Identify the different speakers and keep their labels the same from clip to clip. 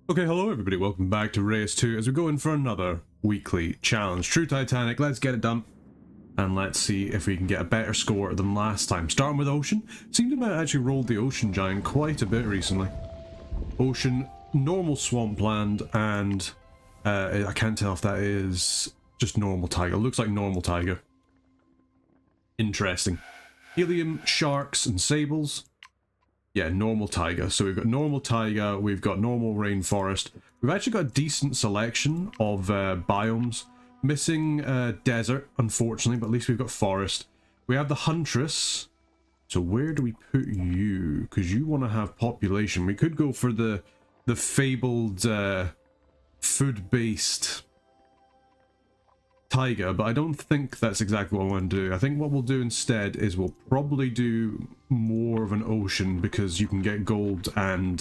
Speaker 1: Okay, hello everybody, welcome back to Reus 2 as we go in for another weekly challenge. True Titanic, let's get it done. And let's see if we can get a better score than last time. Starting with Ocean. Seemed to have actually rolled the Ocean Giant quite a bit recently. Ocean, normal swampland, and I can't tell if that is just normal taiga. It looks like normal taiga. Interesting. Helium, sharks, and sables. Yeah, normal taiga. So we've got normal taiga, we've got normal rainforest. We've actually got a decent selection of biomes. Missing desert, unfortunately, but at least we've got forest. We have the Huntress. So where do we put you? Because you want to have population. We could go for the fabled food-based taiga, but I don't think that's exactly what I want to do. I think what we'll do instead is we'll probably do more of an ocean because you can get gold and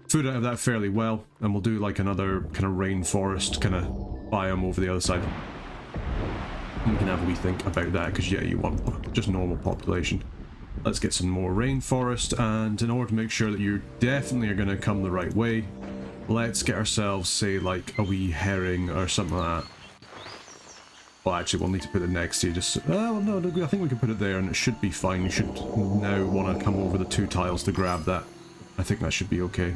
Speaker 1: food out of that fairly well, and we'll do like another kind of rainforest kind of biome over the other side. And we can have a wee think about that because yeah, you want just normal population. Let's get some more rainforest, and in order to make sure that you definitely are going to come the right way, let's get ourselves, say, like a wee herring or something like that. Well, actually, we'll need to put it next to you. Just well, no, I think we can put it there, and it should be fine. You should now want to come over the two tiles to grab that. I think that should be okay.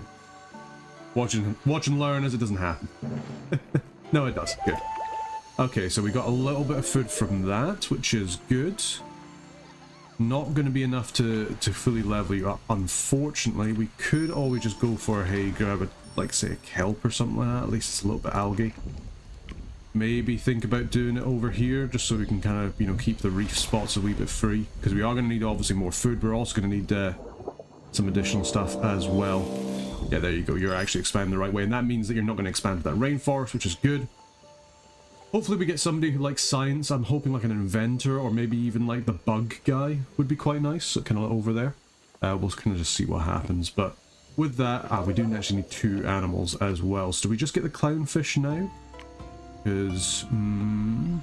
Speaker 1: Watch and learn as it doesn't happen. No, it does. Good. Okay, so we got a little bit of food from that, which is good. Not going to be enough to fully level you up, unfortunately. We could always just go for, hey, grab a, like, say, a kelp or something like that. At least it's a little bit algae. Maybe think about doing it over here, just so we can kind of, you know, keep the reef spots a wee bit free. Because we are going to need, obviously, more food. We're also going to need some additional stuff as well. Yeah, there you go. You're actually expanding the right way. And that means that you're not going to expand to that rainforest, which is good. Hopefully we get somebody who likes science. I'm hoping like an inventor, or maybe even like the bug guy would be quite nice. So kind of over there. We'll kind of just see what happens. But with that, we do actually need two animals as well. So do we just get the clownfish now? Because don't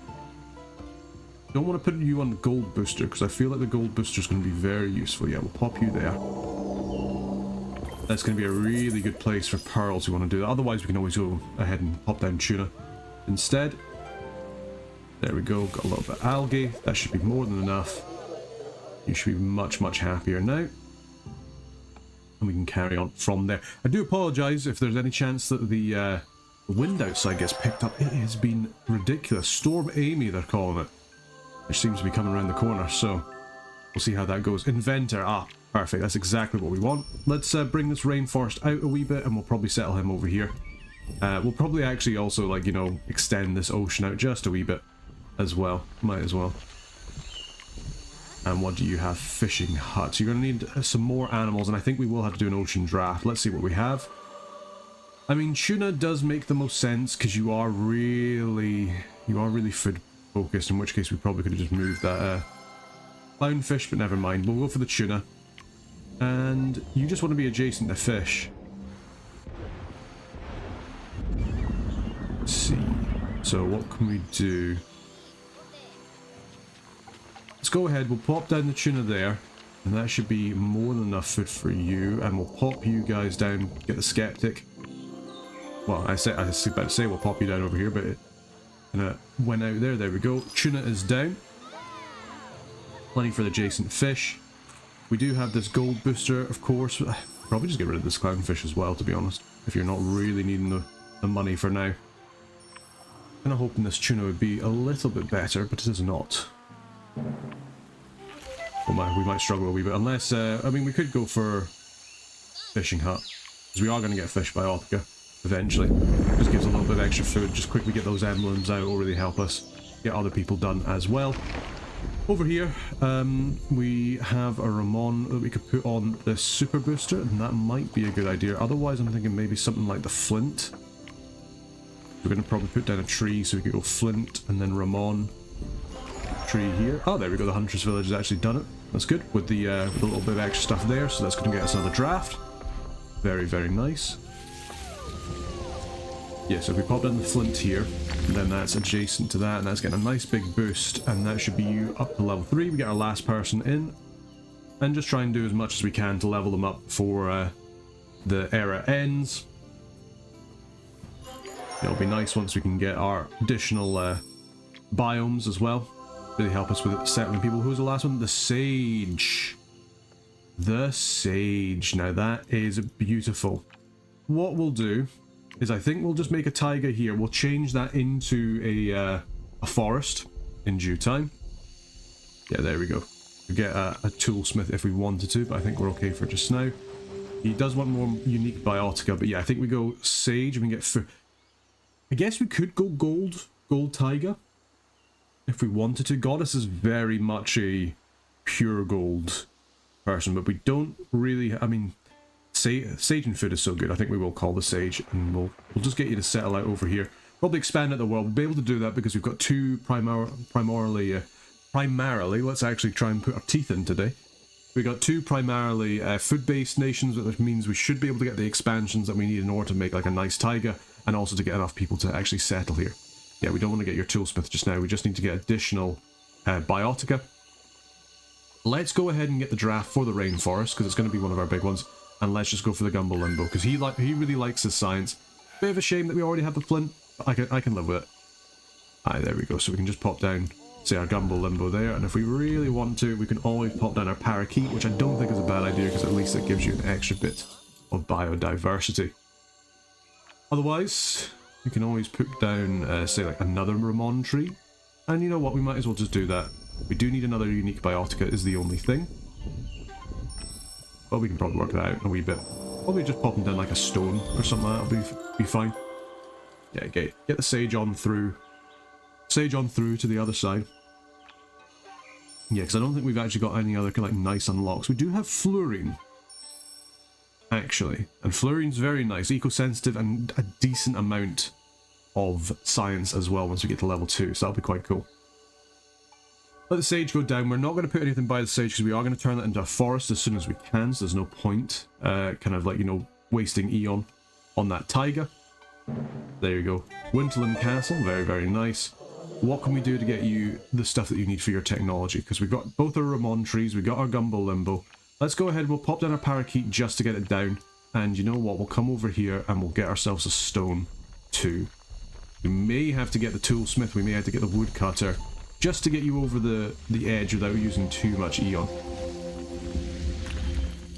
Speaker 1: want to put you on gold booster because I feel like the gold booster is going to be very useful. Yeah, we'll pop you there. That's going to be a really good place for pearls. We want to do that. Otherwise, we can always go ahead and pop down tuna instead. There we go. Got a little bit of algae. That should be more than enough. You should be much happier now. And we can carry on from there. I do apologise if there's any chance that the wind outside gets picked up. It has been ridiculous. Storm Amy, they're calling it. Which seems to be coming around the corner, so we'll see how that goes. Inventor. Perfect. That's exactly what we want. Let's bring this rainforest out a wee bit, and we'll probably settle him over here. We'll probably actually also, like, you know, extend this ocean out just a wee bit as well. Might as well. And what do you have? Fishing hut. So you're going to need some more animals, and I think we will have to do an ocean draft. Let's see what we have. I mean, tuna does make the most sense because you are really food focused, in which case we probably could have just moved that clownfish, but never mind. We'll go for the tuna. And you just want to be adjacent to fish. Let's see. So what can we do? Let's go ahead. We'll pop down the tuna there. And that should be more than enough food for you. And we'll pop you guys down. Get the skeptic. Well, I was about to say we'll pop you down over here, but it went out there. There we go. Tuna is down. Plenty for the adjacent fish. We do have this gold booster, of course. Probably just get rid of this clownfish as well, to be honest. If you're not really needing the money for now. Kind of hoping this tuna would be a little bit better, but it is not. We might struggle a wee bit. Unless, I mean, we could go for fishing hut. Because we are going to get fish by Optica eventually. Just gives a little bit of extra food. Just quickly get those emblems out. Will really help us get other people done as well. Over here, we have a Ramon that we could put on this super booster, and that might be a good idea. Otherwise, I'm thinking maybe something like the flint. We're going to probably put down a tree, so we could go flint and then Ramon. Tree here. Oh, there we go. The Huntress Village has actually done it. That's good. With the little bit of extra stuff there, so that's going to get us another draft. Very nice. Yeah, so if we pop down the flint here, and then that's adjacent to that, and that's getting a nice big boost, and that should be you up to level 3. We get our last person in, and just try and do as much as we can to level them up before the era ends. It'll be nice once we can get our additional biomes as well. Really help us with settling people. Who's the last one? The Sage. The Sage. Now that is beautiful. What we'll do is I think we'll just make a taiga here. We'll change that into a forest in due time. Yeah, there we go. We'll get a toolsmith if we wanted to, but I think we're okay for just now. He does want more unique biotica, but yeah, I think we go Sage and we get I guess we could go gold taiga if we wanted to. Goddess is very much a pure gold person, but we don't really, I mean, Sage and food is so good. I think we will call the Sage, and we'll just get you to settle out over here. Probably expand out the world. We'll be able to do that because we've got two primarily, let's actually try and put our teeth in today. We've got two primarily food-based nations, which means we should be able to get the expansions that we need in order to make like a nice taiga, and also to get enough people to actually settle here. Yeah, we don't want to get your toolsmith just now. We just need to get additional biotica. Let's go ahead and get the draft for the rainforest, because it's going to be one of our big ones. And let's just go for the Gumbo Limbo, because he really likes his science. Bit of a shame that we already have the flint, but I can live with it. Aye, there we go. So we can just pop down, say, our Gumbo Limbo there, and if we really want to, we can always pop down our Parakeet, which I don't think is a bad idea, because at least it gives you an extra bit of biodiversity. Otherwise, we can always put down, say, like another Ramon tree, and you know what, we might as well just do that. We do need another unique biotica is the only thing. But we can probably work that out a wee bit. Probably just popping down like a stone or something like that will be fine. Yeah, get the Sage on through. Sage on through to the other side. Yeah, because I don't think we've actually got any other like nice unlocks. We do have Fluorine, actually. And Fluorine's very nice, eco-sensitive, and a decent amount of science as well once we get to level 2, so that'll be quite cool. Let the Sage go down. We're not going to put anything by the Sage because we are going to turn that into a forest as soon as we can, so there's no point kind of like, you know, wasting Eon on that taiga. There you go. Winterland Castle, very, very nice. What can we do to get you the stuff that you need for your technology? Because we've got both our Ramon trees, we've got our Gumbo Limbo. Let's go ahead, we'll pop down our Parakeet just to get it down. And you know what, we'll come over here and we'll get ourselves a stone too. We may have to get the toolsmith, we may have to get the woodcutter, just to get you over the edge without using too much Eon.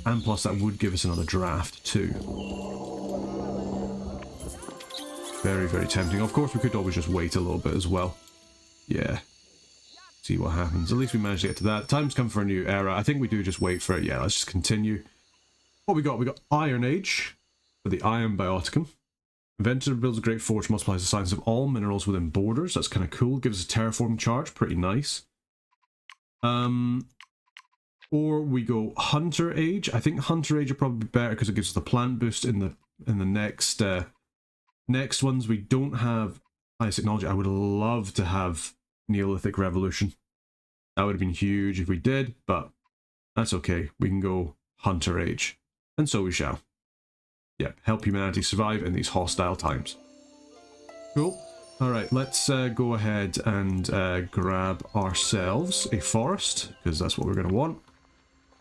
Speaker 1: And plus that would give us another draft too. Very, very tempting. Of course we could always just wait a little bit as well. Yeah. See what happens. At least we managed to get to that. Time's come for a new era. I think we do just wait for it. Yeah, let's just continue. What we got? We got Iron Age for the Iron Bioticum. Inventor builds a great forge, multiplies the science of all minerals within borders. That's kind of cool. Gives us a terraform charge. Pretty nice. Or we go Hunter Age. I think Hunter Age are probably better because it gives us the plant boost in the next ones. We don't have highest technology. I would love to have Neolithic Revolution. That would have been huge if we did, but that's okay. We can go Hunter Age. And so we shall. Yep, help humanity survive in these hostile times. Cool. Alright, let's go ahead and grab ourselves a forest, because that's what we're going to want.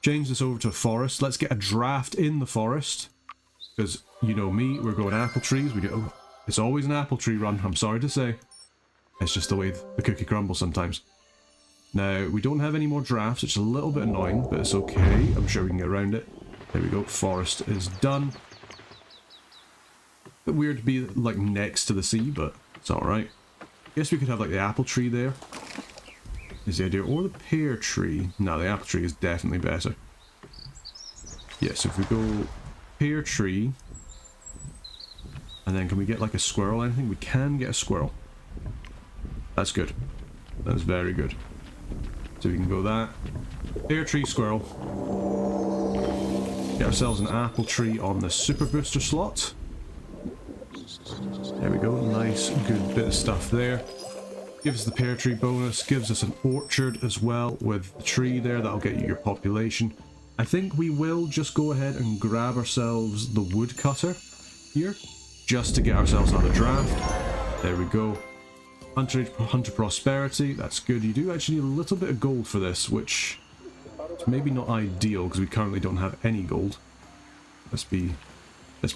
Speaker 1: Change this over to a forest. Let's get a draft in the forest, because you know me, we're going apple trees. It's always an apple tree run, I'm sorry to say. It's just the way the cookie crumbles sometimes. Now, we don't have any more drafts, it's a little bit annoying, but it's okay. I'm sure we can get around it. There we go, forest is done. Bit weird to be like next to the sea, but it's alright. Guess we could have like the apple tree there. Is the idea, or the pear tree. No, the apple tree is definitely better. Yes, if we go pear tree, and then can we get like a squirrel or anything? We can get a squirrel. That's good. That's very good. So we can go that. Pear tree, squirrel. Get ourselves an apple tree on the super booster slot. There we go, nice, good bit of stuff there. Gives us the pear tree bonus, gives us an orchard as well with the tree there, that'll get you your population. I think we will just go ahead and grab ourselves the woodcutter here, just to get ourselves another draft. There we go. Hunter Prosperity, that's good. You do actually need a little bit of gold for this, which is maybe not ideal because we currently don't have any gold. Let's be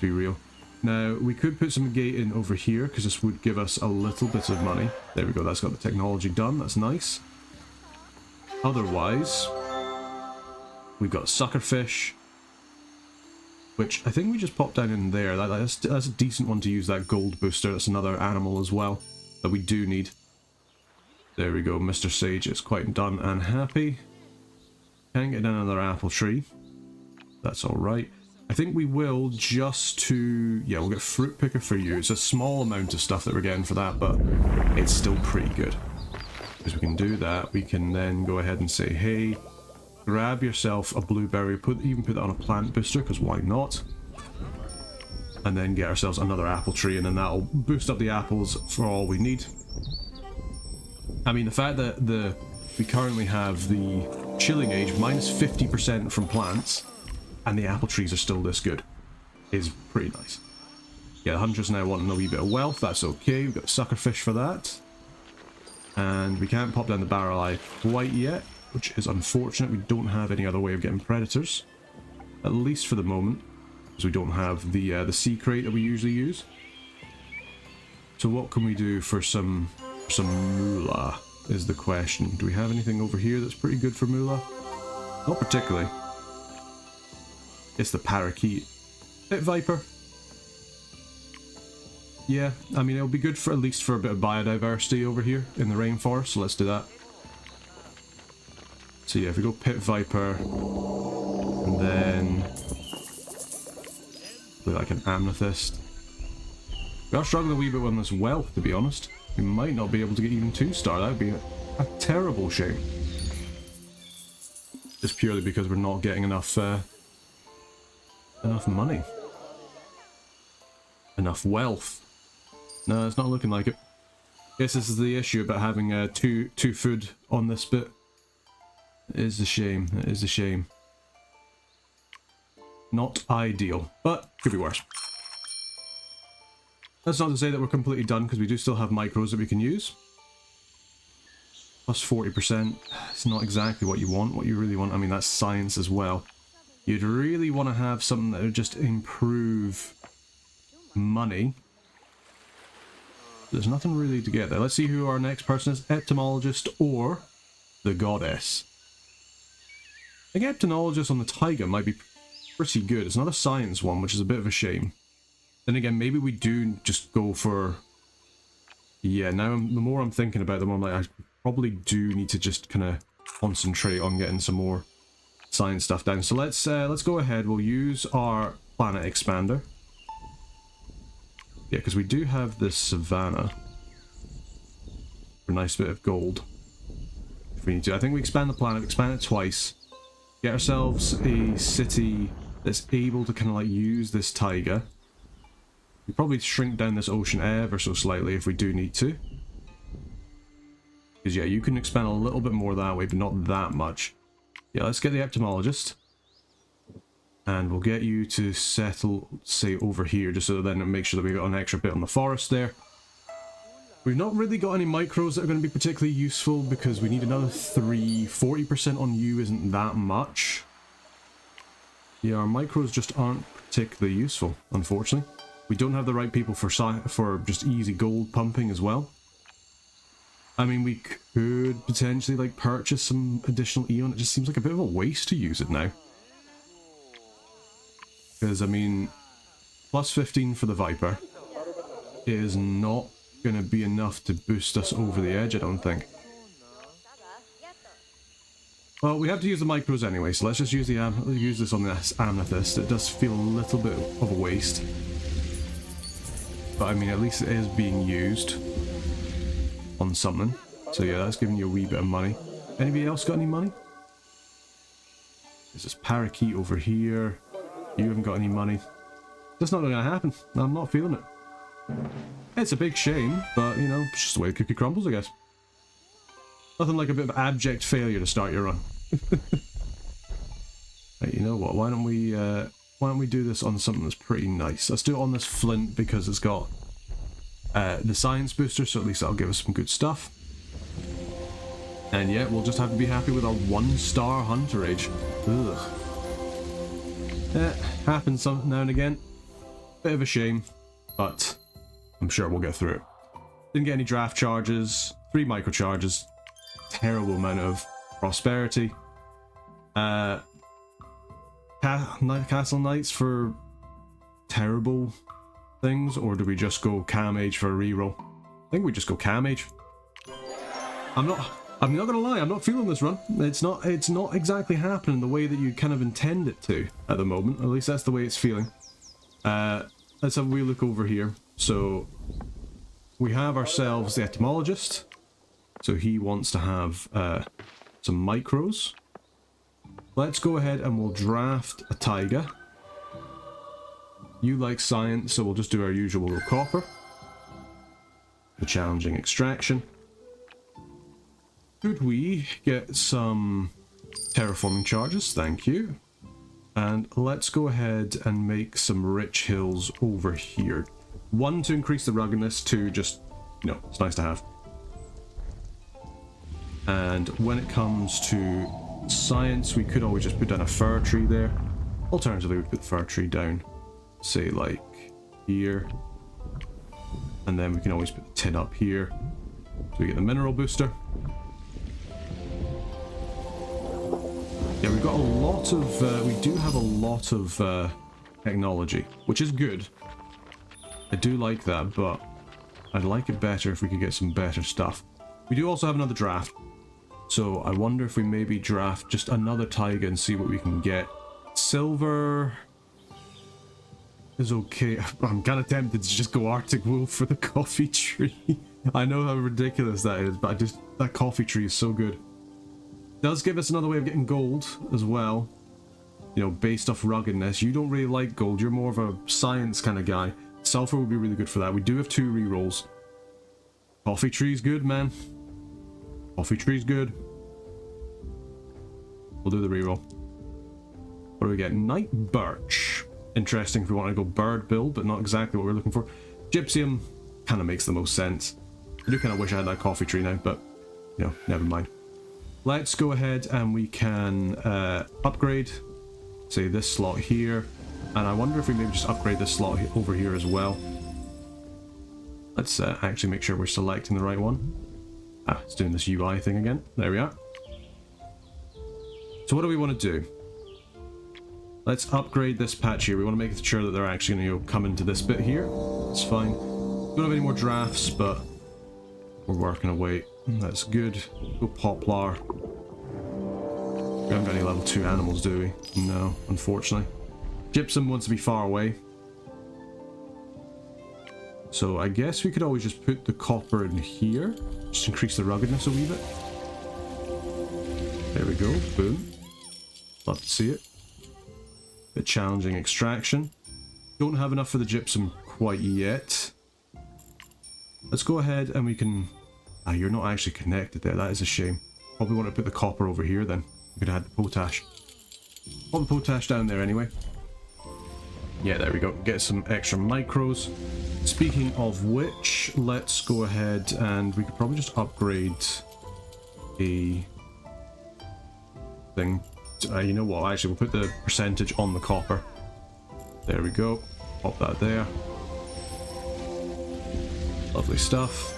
Speaker 1: real. Now, we could put some gate in over here, because this would give us a little bit of money. There we go, that's got the technology done, that's nice. Otherwise, we've got suckerfish, which I think we just pop down in there. That's a decent one to use, that gold booster. That's another animal as well that we do need. There we go, Mr. Sage is quite done and happy. Can't get down another apple tree. That's alright. I think we will just to... yeah, we'll get fruit picker for you. It's a small amount of stuff that we're getting for that, but it's still pretty good. Because we can do that, we can then go ahead and say, hey, grab yourself a blueberry, even put that on a plant booster, because why not? And then get ourselves another apple tree, and then that'll boost up the apples for all we need. I mean, the fact that we currently have the chilling age minus 50% from plants, and the apple trees are still this good, is pretty nice. Yeah, the hunter's now wanting a wee bit of wealth, that's okay, we've got suckerfish for that. And we can't pop down the barrel eye quite yet, which is unfortunate. We don't have any other way of getting predators, at least for the moment, because we don't have the sea crate that we usually use. So what can we do for some moolah is the question. Do we have anything over here that's pretty good for moolah? Not particularly. It's the parakeet. Pit viper. Yeah, I mean, it'll be good for at least for a bit of biodiversity over here in the rainforest, so let's do that. So yeah, if we go pit viper, and then like an amethyst. We are struggling a wee bit on this wealth, to be honest. We might not be able to get even 2-star, that would be a terrible shame. Just purely because we're not getting enough money. Enough wealth. No, it's not looking like it. Guess this is the issue about having two food on this bit. It is a shame, it is a shame. Not ideal, but could be worse. That's not to say that we're completely done, because we do still have micros that we can use. Plus 40%, it's not exactly what you want. What you really want, I mean, that's science as well. You'd really want to have something that would just improve money. There's nothing really to get there. Let's see who our next person is. Entomologist or the goddess. I think entomologist on the tiger might be pretty good. It's not a science one, which is a bit of a shame. Then again, maybe we do just go for... yeah, now the more I'm thinking about them, I'm like, I probably do need to just kind of concentrate on getting some more science stuff down. So let's go ahead. We'll use our planet expander. Yeah, because we do have this savannah for a nice bit of gold. If we need to, I think we expand the planet, expand it twice, get ourselves a city that's able to kind of like use this taiga. We probably shrink down this ocean ever so slightly if we do need to. Because yeah, you can expand a little bit more that way, but not that much. Yeah, let's get the entomologist. And we'll get you to settle, say, over here, just so then it makes sure that we've got an extra bit on the forest there. We've not really got any micros that are going to be particularly useful, because we need another 3. 40% on you isn't that much. Yeah, our micros just aren't particularly useful, unfortunately. We don't have the right people for just easy gold pumping as well. I mean, we could potentially like purchase some additional Eon. It just seems like a bit of a waste to use it now. Because, I mean, plus 15 for the Viper is not going to be enough to boost us over the edge, I don't think. Well, we have to use the micros anyway, so let's just use this on this amethyst. It does feel a little bit of a waste. But, I mean, at least it is being used on something. So, yeah, that's giving you a wee bit of money. Anybody else got any money? There's this parakeet over here. You haven't got any money. That's not going to happen. I'm not feeling it. It's a big shame, but, you know, it's just the way the cookie crumbles, I guess. Nothing like a bit of abject failure to start your run. Right, you know what? Why don't we do this on something that's pretty nice? Let's do it on this flint because it's got the science booster, so at least that'll give us some good stuff. And yeah, we'll just have to be happy with our 1-star hunter age. Ugh. Happens now and again. Bit of a shame, but I'm sure we'll get through it. Didn't get any draft charges, 3 micro charges, terrible amount of prosperity. Castle Knights for terrible things, or do we just go Cam Age for a reroll? I think we just go Cam Age. I'm not gonna lie, I'm not feeling this run. It's not exactly happening the way that you kind of intend it to at the moment. At least that's the way it's feeling. Let's have a wee look over here. So we have ourselves the etymologist. So he wants to have some micros. Let's go ahead and we'll draft a taiga. You like science, so we'll just do our usual copper. The challenging extraction. Could we get some terraforming charges? Thank you. And let's go ahead and make some rich hills over here. 1 to increase the ruggedness, 2 just, you know, it's nice to have. And when it comes to science, we could always just put down a fir tree there. Alternatively, we put the fir tree down, say like here. And then we can always put the tin up here. So we get the mineral booster. Yeah, we've got a lot of, we do have a lot of technology, which is good. I do like that, but I'd like it better if we could get some better stuff. We do also have another draft, so I wonder if we maybe draft just another taiga and see what we can get. Silver is okay. I'm kind of tempted to just go Arctic Wolf for the coffee tree. I know how ridiculous that is, but that coffee tree is so good. Does give us another way of getting gold as well, you know, based off ruggedness. You don't really like gold, you're more of a science kind of guy. Sulfur would be really good for that. We do have 2 rerolls. Coffee tree's good, man. Coffee tree's good. We'll do the reroll. What do we get? Night birch. Interesting if we want to go bird build, but not exactly what we're looking for. Gypsum kind of makes the most sense. I do kind of wish I had that coffee tree now, but, you know, never mind. Let's go ahead and we can upgrade, say, this slot here. And I wonder if we maybe just upgrade this slot over here as well. Let's actually make sure we're selecting the right one. Ah, it's doing this UI thing again. There we are. So what do we want to do? Let's upgrade this patch here. We want to make sure that they're actually going to come into this bit here. That's fine. Don't have any more drafts, but we're working away. That's good. Go poplar. We haven't got any level 2 animals, do we? No, unfortunately. Gypsum wants to be far away. So I guess we could always just put the copper in here. Just increase the ruggedness a wee bit. There we go. Boom. Love to see it. Bit challenging extraction. Don't have enough for the gypsum quite yet. Let's go ahead and we can... Ah, you're not actually connected there. That is a shame. Probably want to put the copper over here then. We could have had the potash. Put the potash down there anyway. Yeah, there we go. Get some extra micros. Speaking of which, let's go ahead and we could probably just upgrade a thing. You know what? Actually, we'll put the percentage on the copper. There we go. Pop that there. Lovely stuff.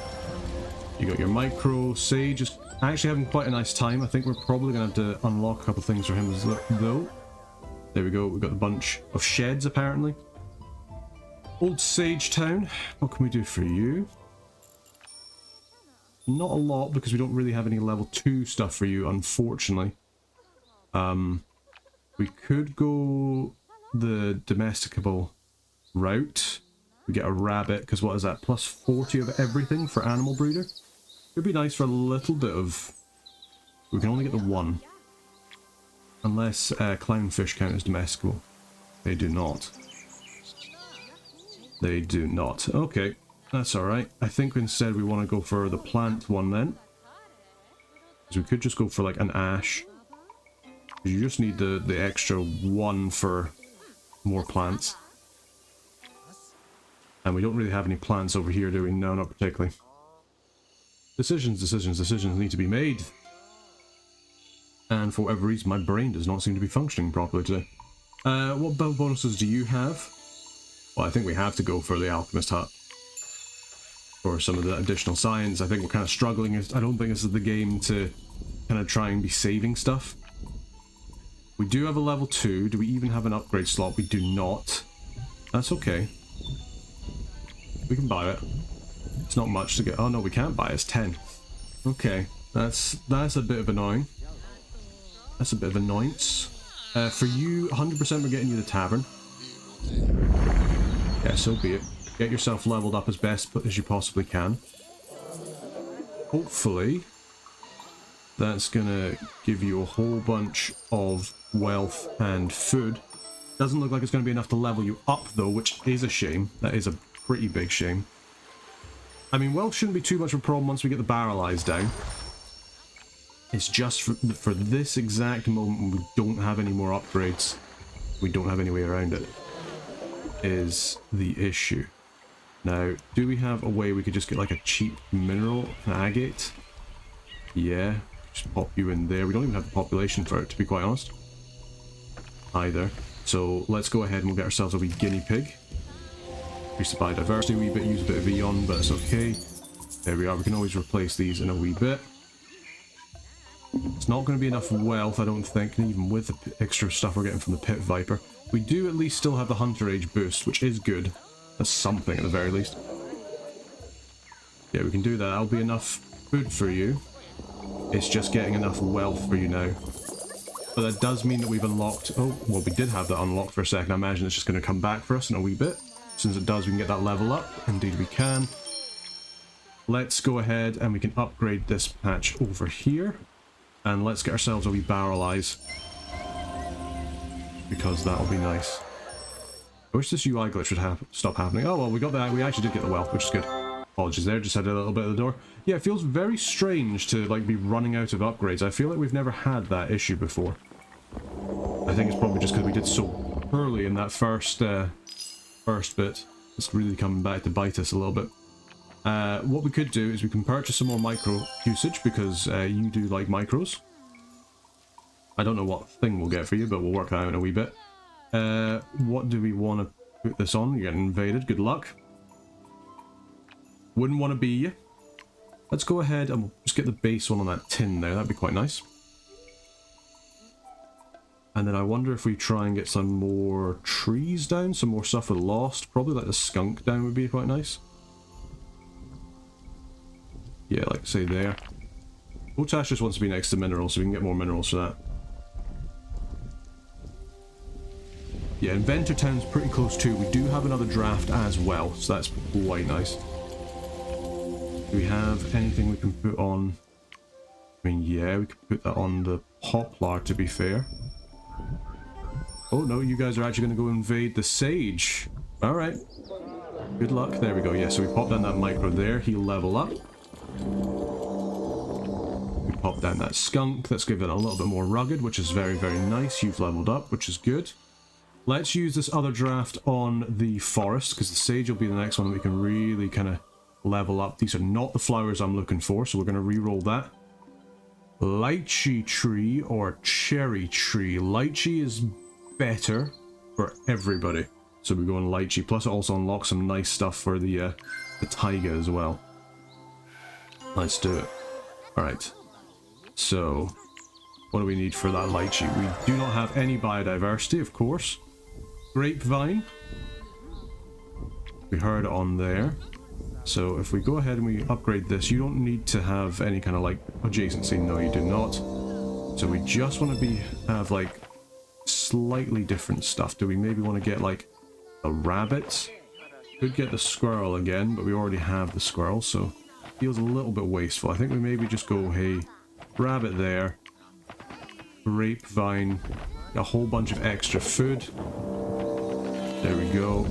Speaker 1: You got your micro. Sage is actually having quite a nice time. I think we're probably going to have to unlock a couple things for him as though. There we go. We've got a bunch of sheds apparently. Old Sage Town. What can we do for you? Not a lot because we don't really have any level 2 stuff for you, unfortunately. We could go the domesticable route. We get a rabbit, because what is that? Plus 40 of everything for animal breeder. Could be nice for a little bit of... We can only get the 1. Unless clownfish count as domesticable. They do not. They do not. Okay, that's alright. I think instead we want to go for the plant one then. Because we could just go for like an ash. You just need the extra 1 for more plants. And we don't really have any plants over here, do we? No, not particularly. Decisions need to be made. And for whatever reason, my brain does not seem to be functioning properly today. What build bonuses do you have? Well, I think we have to go for the alchemist hut for some of the additional science. I think we're kind of struggling. I don't think this is the game to kind of try and be saving stuff. We do have a level 2. Do we even have an upgrade slot? We do not. That's okay. We can buy it. It's not much to get. Oh no, we can't buy it. It's 10. Okay, that's a bit of annoying. That's a bit of annoyance. For you, 100% we're getting you the tavern. Yeah, so be it. Get yourself leveled up as best as you possibly can. Hopefully, that's gonna give you a whole bunch of wealth and food. Doesn't look like it's gonna be enough to level you up though, which is a shame. That is a pretty big shame. I mean, wealth shouldn't be too much of a problem once we get the barrel eyes down. It's just for this exact moment we don't have any more upgrades. We don't have any way around it. Is the issue. Now, do we have a way we could just get like a cheap mineral, an agate? Yeah, just pop you in there. We don't even have the population for it, to be quite honest. Either. So let's go ahead and we'll get ourselves a wee guinea pig. Increase the biodiversity a wee bit, use a bit of Eon, but it's okay. There we are, we can always replace these in a wee bit. It's not going to be enough wealth, I don't think, even with the extra stuff we're getting from the Pit Viper. We do at least still have the Hunter Age boost, which is good. That's something at the very least. Yeah, we can do that. That'll be enough food for you. It's just getting enough wealth for you now. But that does mean that we've unlocked... Oh, well, we did have that unlocked for a second. I imagine it's just going to come back for us in a wee bit. As soon as it does, we can get that level up. Indeed we can. Let's go ahead and we can upgrade this patch over here. And let's get ourselves a wee barrel eyes. Because that'll be nice. I wish this UI glitch would stop happening. Oh well, we got that. We actually did get the wealth, which is good. Apologies there, just had a little bit of the door. Yeah, it feels very strange to like be running out of upgrades. I feel like we've never had that issue before. I think it's probably just because we did so early in that first bit. It's really coming back to bite us a little bit. What we could do is we can purchase some more micro usage because you do like micros. I don't know what thing we'll get for you, but we'll work that out in a wee bit. What do we want to put this on? You're getting invaded. Good luck. Wouldn't want to be you. Let's go ahead and we'll just get the base one on that tin there. That'd be quite nice. And then I wonder if we try and get some more trees down, some more stuff with lost. Probably like the skunk down would be quite nice. Yeah, like say there. Otash just wants to be next to minerals, so we can get more minerals for that. Yeah, Inventor Town's pretty close too. We do have another draft as well, so that's quite nice. Do we have anything we can put on? I mean, yeah, we could put that on the poplar, to be fair. Oh no, you guys are actually going to go invade the sage. Alright. Good luck. There we go. Yeah, so we pop down that micro there. He'll level up. We pop down that skunk. Let's give it a little bit more rugged, which is very, very nice. You've leveled up, which is good. Let's use this other draft on the forest, because the sage will be the next one that we can really kind of level up. These are not the flowers I'm looking for, so we're going to re-roll that. Lychee tree or cherry tree. Lychee is better for everybody. So we go on lychee. Plus it also unlocks some nice stuff for the taiga as well. Let's do it. Alright. So, what do we need for that lychee? We do not have any biodiversity, of course. Grapevine. We heard it on there. So if we go ahead and we upgrade this, you don't need to have any kind of like adjacency. No, you do not. So we just want to have like slightly different stuff. Do we maybe want to get like a rabbit? Could get the squirrel again, but we already have the squirrel, so feels a little bit wasteful. I think we maybe just go, hey, rabbit there, grapevine, a whole bunch of extra food. There we go.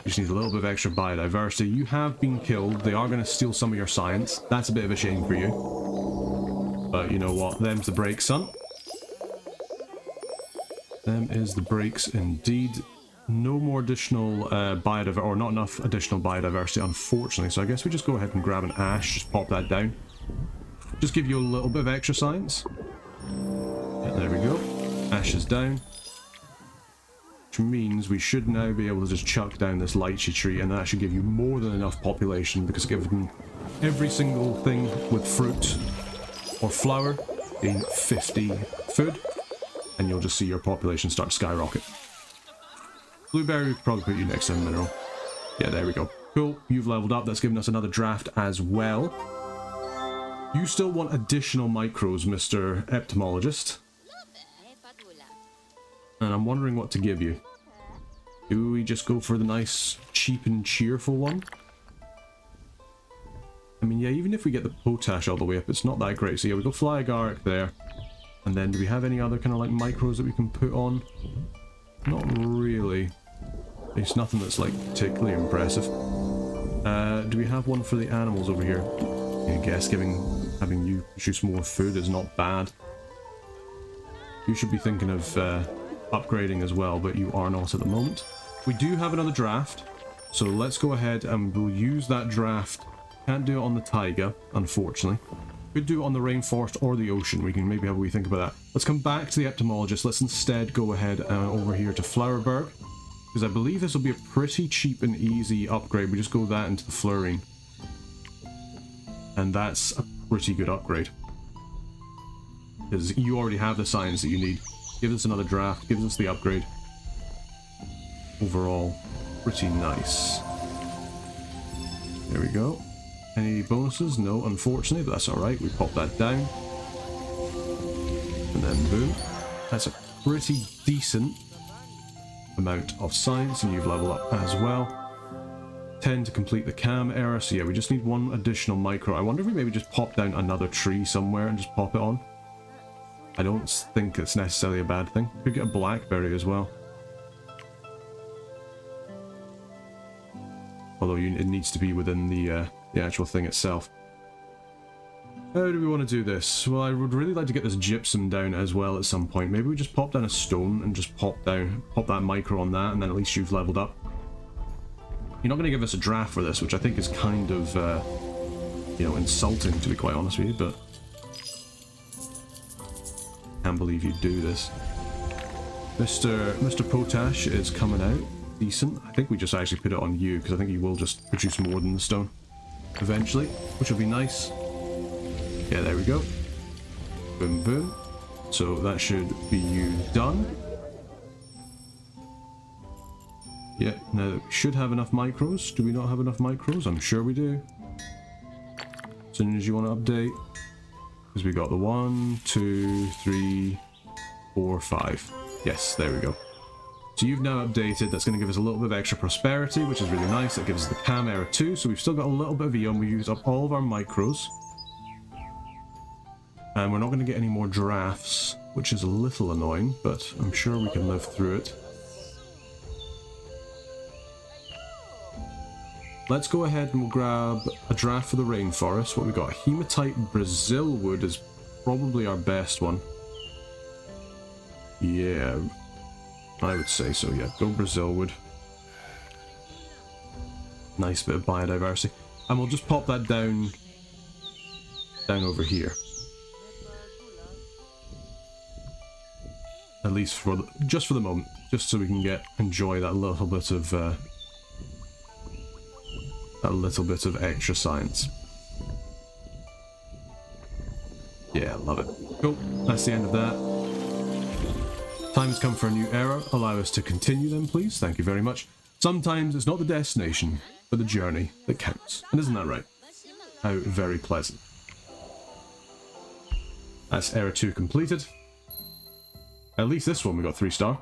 Speaker 1: Just need a little bit of extra biodiversity. You have been killed. They are going to steal some of your science. That's a bit of a shame for you. But you know what? Them's the breaks, son. Them is the breaks indeed. No more additional biodiversity, or not enough additional biodiversity, unfortunately. So I guess we just go ahead and grab an ash. Just pop that down. Just give you a little bit of extra science. Yeah, there we go. Ash is down. which means we should now be able to just chuck down this lychee tree, and that should give you more than enough population, because given every single thing with fruit or flower being 50 food, and you'll just see your population start to skyrocket. Blueberry would probably put you next to a mineral. Yeah, there we go. Cool, you've leveled up. That's given us another draft as well. You still want additional micros, Mr. Eptomologist. And I'm wondering what to give you. Do we just go for the nice, cheap and cheerful one? I mean, yeah, even if we get the potash all the way up, it's not that great. So yeah, we go fly agaric there. And then do we have any other kind of like micros that we can put on? Not really. It's nothing that's like particularly impressive. Do we have one for the animals over here? I guess having you produce more food is not bad. You should be thinking of upgrading as well, but you are not at the moment. We do have another draft, so let's go ahead and we'll use that draft. Can't do it on the taiga, unfortunately. Could do it on the rainforest or the ocean. We can maybe have a wee think about that. Let's come back to the Eptomologist. Let's instead go ahead over here to Flowerberg, because I believe this will be a pretty cheap and easy upgrade. We just go that into the Fluorine, and that's a pretty good upgrade, because you already have the science that you need. Give us another draft, gives us the upgrade. Overall, pretty nice. There we go. Any bonuses? No, unfortunately, but that's alright. We pop that down. And then boom. That's a pretty decent amount of science, and you've leveled up as well. 10 to complete the cam era, so yeah, we just need one additional micro. I wonder if we maybe just pop down another tree somewhere and just pop it on. I don't think it's necessarily a bad thing. Could get a blackberry as well. Although it needs to be within the actual thing itself. How do we want to do this? Well, I would really like to get this gypsum down as well at some point. Maybe we just pop down a stone and just pop that micro on that, and then at least you've leveled up. You're not going to give us a draft for this, which I think is kind of, you know, insulting, to be quite honest with you, but can't believe you do this. Mr. Potash is coming out. Decent. I think we just actually put it on you, because I think you will just produce more than the stone eventually, which will be nice. Yeah, there we go. Boom, boom. So that should be you done. Yeah, now we should have enough micros. Do we not have enough micros? I'm sure we do. As soon as you want to update. Because we got the 1, 2, 3, 4, 5. Yes, there we go. So you've now updated. That's going to give us a little bit of extra prosperity, which is really nice. That gives us the cam era too. So we've still got a little bit of EO, and we've used up all of our micros. And we're not going to get any more drafts, which is a little annoying, but I'm sure we can live through it. Let's go ahead and we'll grab a draft for the rainforest. What we got? Hematite Brazil wood is probably our best one. Yeah, I would say so, yeah. Go Brazil wood. Nice bit of biodiversity. And we'll just pop that down over here. At least for just for the moment. Just so we can enjoy that little bit of extra science. Yeah, love it. Cool, that's the end of that. Time has come for a new era. Allow us to continue then, please. Thank you very much. Sometimes it's not the destination, but the journey that counts. And isn't that right? How very pleasant. That's era 2 completed. At least this one we got 3-star.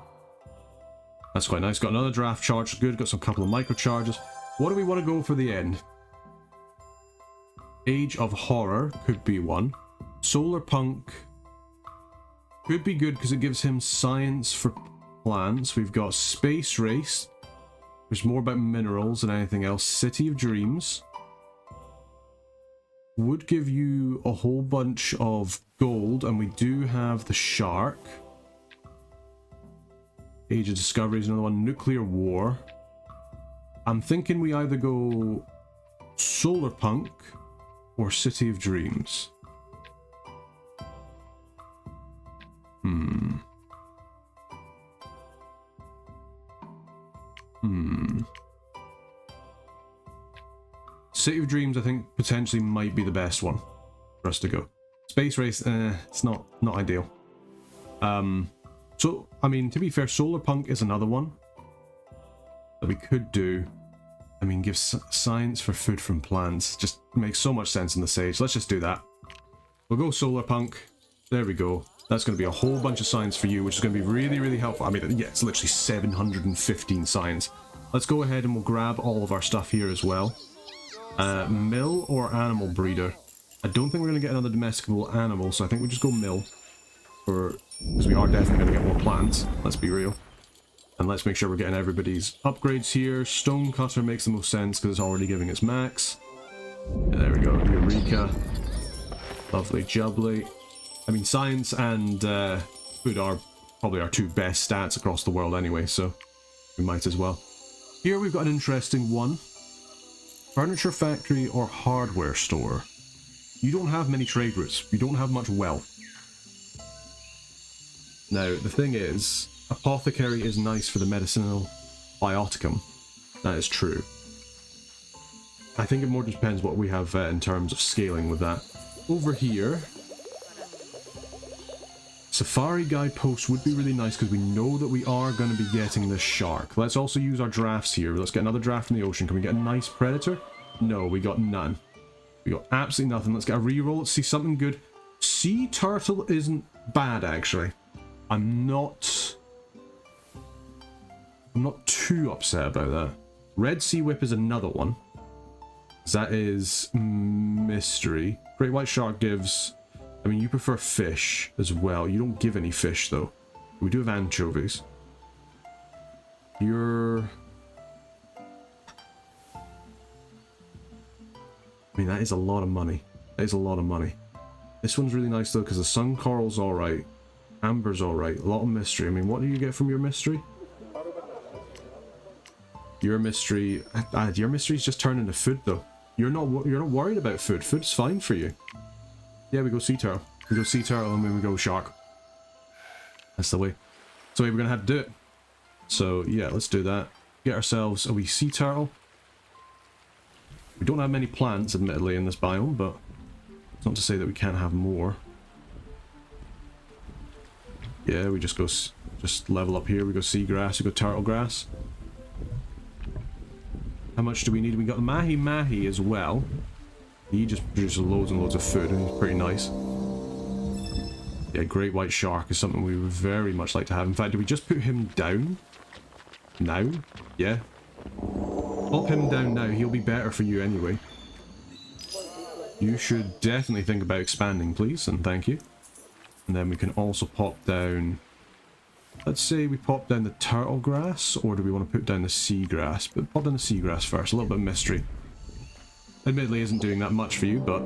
Speaker 1: That's quite nice. Got another draft charge. Good. Got some couple of micro charges. What do we want to go for the end? Age of Horror could be one. Solar Punk could be good because it gives him science for plants. We've got Space Race, which is more about minerals than anything else. City of Dreams would give you a whole bunch of gold, and we do have the Shark. Age of Discovery is another one. Nuclear War. I'm thinking we either go Solar Punk or City of Dreams. City of Dreams, I think, potentially might be the best one for us to go. Space Race, it's not ideal. So, I mean, to be fair, Solar Punk is another one that we could do. I mean, give science for food from plants. Just makes so much sense in the Sage. Let's just do that. We'll go Solar Punk. There we go. That's going to be a whole bunch of science for you, which is going to be really, really helpful. I mean, yeah, it's literally 715 science. Let's go ahead and we'll grab all of our stuff here as well. Mill or animal breeder? I don't think we're going to get another domesticable animal, so I think we just go mill. Because we are definitely going to get more plants, let's be real. And let's make sure we're getting everybody's upgrades here. Stone Cutter makes the most sense because it's already giving its max. And there we go, Eureka. Lovely jubbly. I mean, science and food are probably our two best stats across the world anyway, so we might as well. Here we've got an interesting one. Furniture factory or hardware store. You don't have many trade routes. You don't have much wealth. Now, the thing is, apothecary is nice for the medicinal bioticum. That is true. I think it more depends what we have in terms of scaling with that. Over here, Safari Guide Post would be really nice because we know that we are going to be getting this shark. Let's also use our drafts here. Let's get another draft in the ocean. Can we get a nice predator? No, we got none. We got absolutely nothing. Let's get a reroll. Let's see something good. Sea turtle isn't bad, actually. I'm not too upset about that. Red Sea Whip is another one. That is mystery. Great White Shark gives... I mean, you prefer fish as well. You don't give any fish, though. We do have anchovies. You're... I mean, that is a lot of money. That is a lot of money. This one's really nice, though, because the sun coral's alright. Amber's alright. A lot of mystery. I mean, what do you get from your mystery? Your mystery... your mystery's just turned into food, though. You're not worried about food. Food's fine for you. Yeah, we go sea turtle. We go sea turtle and then we go shark. That's the way. That's the way we're going to have to do it. So, yeah, let's do that. Get ourselves a wee sea turtle. We don't have many plants, admittedly, in this biome, but it's not to say that we can't have more. Yeah, we just level up here. We go seagrass, we go turtle grass. How much do we need? We got the mahi as well. He just produces loads and loads of food, and he's pretty nice. Yeah, Great White Shark is something we would very much like to have. In fact, do we just put him down? Now? Yeah. Pop him down now, he'll be better for you anyway. You should definitely think about expanding, please, and thank you. And then we can also pop down... Let's say we pop down the turtle grass, or do we want to put down the seagrass? But pop down the seagrass first, a little bit of mystery. Admittedly isn't doing that much for you, but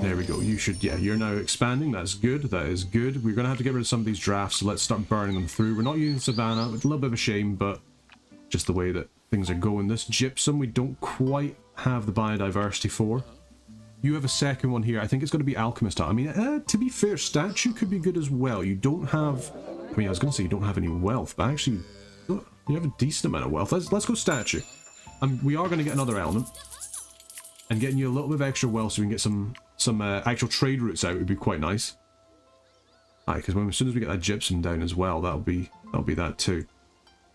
Speaker 1: there we go. You should, yeah, you're now expanding. That's good. That is good. We're going to have to get rid of some of these drafts, so let's start burning them through. We're not using Savannah. It's a little bit of a shame, but just the way that things are going. This gypsum, we don't quite have the biodiversity for. You have a second one here. I think it's going to be Alchemist. I mean, to be fair, Statue could be good as well. You don't have... I mean, I was going to say you don't have any wealth, but actually, you have a decent amount of wealth. Let's go Statue. We are going to get another element. And getting you a little bit of extra wealth so we can get some actual trade routes out would be quite nice. Alright, because as soon as we get that gypsum down as well, that'll be that too.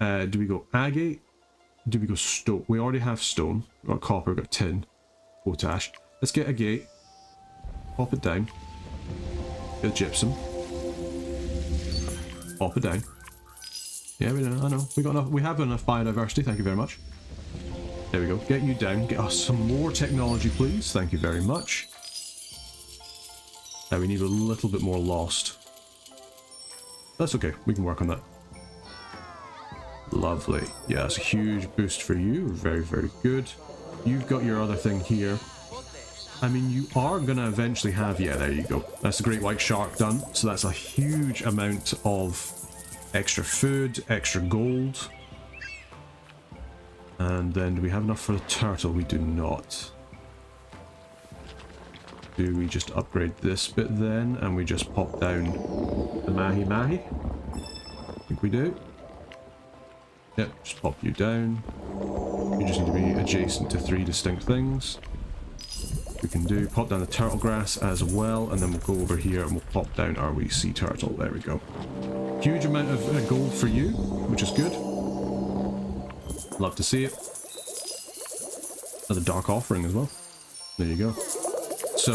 Speaker 1: Do we go agate? Do we go stone? We already have stone. We've got copper, we've got tin. Potash. Let's get agate. Pop it down. Get a gypsum. Pop it down. Yeah, I know. We have enough biodiversity, thank you very much. There we go. Get you down. Get us some more technology, please. Thank you very much. Now we need a little bit more lost. That's okay. We can work on that. Lovely. Yeah, that's a huge boost for you. Very, very good. You've got your other thing here. I mean, you are going to eventually have... Yeah, there you go. That's the Great White Shark done. So that's a huge amount of extra food, extra gold. And then do we have enough for the turtle? We do not. Do we just upgrade this bit then? And we just pop down the mahi? I think we do. Yep, just pop you down. You You just need to be adjacent to 3 distinct things. We can do pop down the turtle grass as well, and then we'll go over here and we'll pop down our wee sea turtle. There we go. Huge amount of gold for you, which is good. Love to see it. Another dark offering as well. There you go. So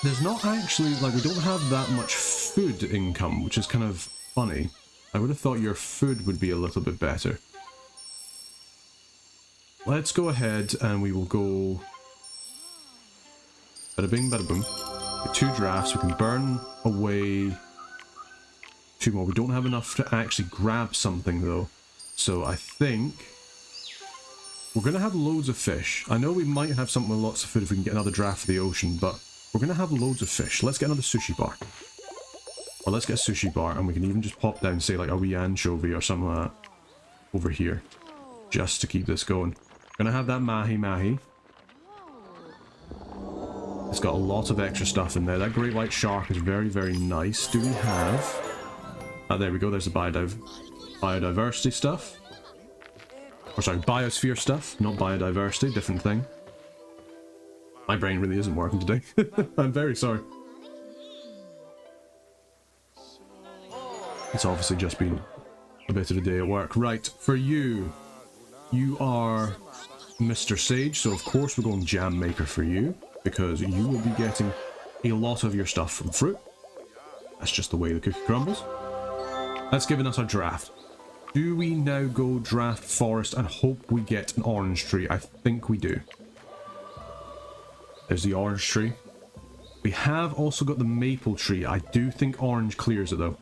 Speaker 1: there's not actually, like, we don't have that much food income, which is kind of funny. I would have thought your food would be a little bit better. Let's go ahead and we will go bada bing bada boom. With 2 drafts, we can burn away 2 more. We don't have enough to actually grab something though. So I think we're going to have loads of fish. I know we might have something with lots of food if we can get another draft of the ocean, but we're going to have loads of fish. Let's get another sushi bar. Or let's get a sushi bar, and we can even just pop down, say, like a wee anchovy or something like that over here. Just to keep this going. We're going to have that mahi-mahi. It's got a lot of extra stuff in there. That great white shark is very, very nice. Do we have... Ah, there we go. There's the biodiversity stuff. Or sorry, biosphere stuff, not biodiversity. Different thing. My brain really isn't working today. I'm very sorry. It's obviously just been a bit of a day at work. Right, for you, you are Mr. Sage, so of course we're going Jam Maker for you, because you will be getting a lot of your stuff from fruit. That's just the way the cookie crumbles. That's given us our draft. Do we now go draft forest and hope we get an orange tree? I think we do. There's the orange tree. We have also got the maple tree. I do think orange clears it though.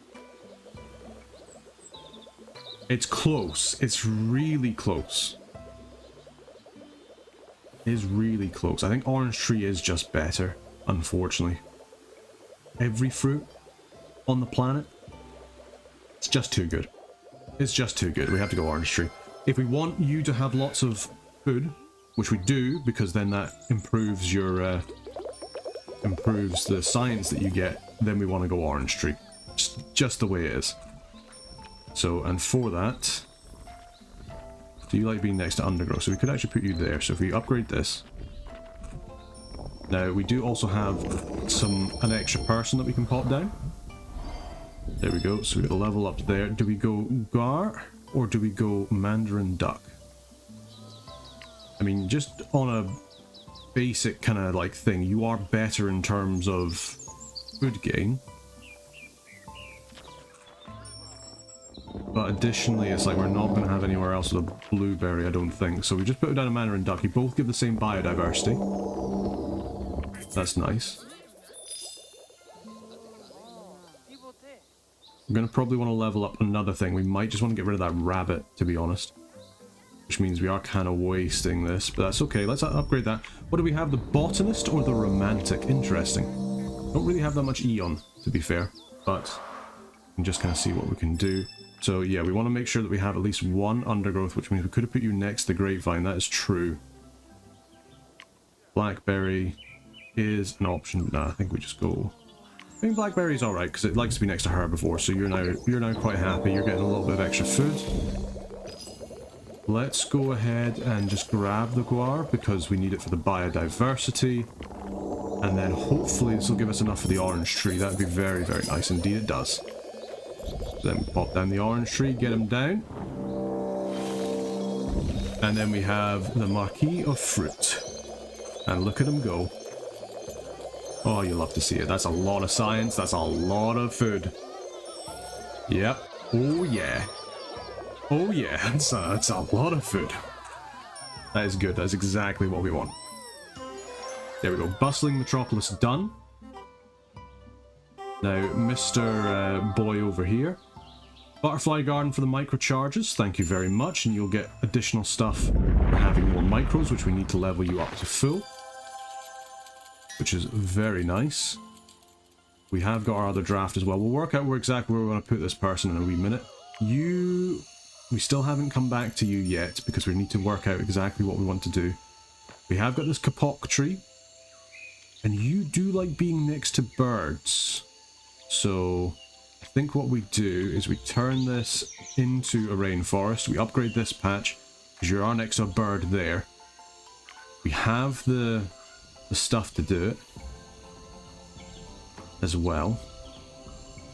Speaker 1: It's close. It's really close. It is really close. I think orange tree is just better, unfortunately. Every fruit on the planet, it's just too good. It's just too good. We have to go orange tree. If we want you to have lots of food, which we do, because then that improves your improves the science that you get, then we want to go orange tree. Just the way it is. So, and for that, do you like being next to undergrowth? So we could actually put you there. So if we upgrade this. Now, we do also have an extra person that we can pop down. There we go. So we got a level up there. Do we go Gar or do we go Mandarin Duck? I mean, just on a basic kind of like thing, you are better in terms of food gain. But additionally, it's like we're not going to have anywhere else with a blueberry, I don't think. So we just put it down a Mandarin Duck. You both give the same biodiversity. That's nice. I'm going to probably want to level up another thing. We might just want to get rid of that rabbit, to be honest. Which means we are kind of wasting this, but that's okay. Let's upgrade that. What do we have? The botanist or the romantic? Interesting. Don't really have that much Eon, to be fair, but we can just kind of see what we can do. So yeah, we want to make sure that we have at least one undergrowth, which means we could have put you next to the grapevine. That is true. Blackberry is an option, but no, I think we just go... I think blackberry's alright, because it likes to be next to herbivore, so you're now quite happy. You're getting a little bit of extra food. Let's go ahead and just grab the guar, because we need it for the biodiversity. And then hopefully this will give us enough for the orange tree. That would be very, very nice. Indeed it does. Then pop down the orange tree, get him down. And then we have the Marquis of Fruit. And look at him go. Oh, you love to see it. That's a lot of science. That's a lot of food. Yep. Oh, yeah. Oh, yeah. That's a lot of food. That is good. That's exactly what we want. There we go. Bustling metropolis done. Now, Mr. Boy over here. Butterfly garden for the microcharges. Thank you very much. And you'll get additional stuff for having more micros, which we need to level you up to full. Which is very nice. We have got our other draft as well. We'll work out exactly where we want to put this person in a wee minute. We still haven't come back to you yet because we need to work out exactly what we want to do. We have got this kapok tree. And you do like being next to birds. So I think what we do is we turn this into a rainforest. We upgrade this patch because you are next to a bird there. We have the stuff to do it as well.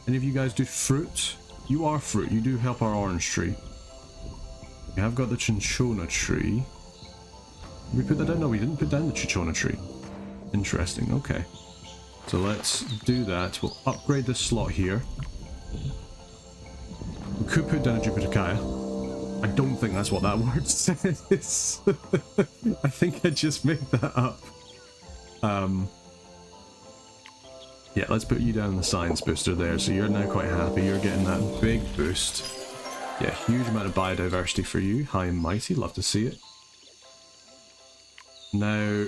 Speaker 1: Any of you guys do fruit? You are fruit. You do help our orange tree. We have got the cinchona tree. Did we put that down? No, we didn't put down the cinchona tree. Interesting. Okay. So let's do that. We'll upgrade this slot here. We could put down a Jupitercaia. I don't think that's what that word says. I think I just made that up. Yeah, let's put you down the science booster there. So you're now quite happy. You're getting that big boost. Yeah, huge amount of biodiversity for you. High and mighty. Love to see it. Now,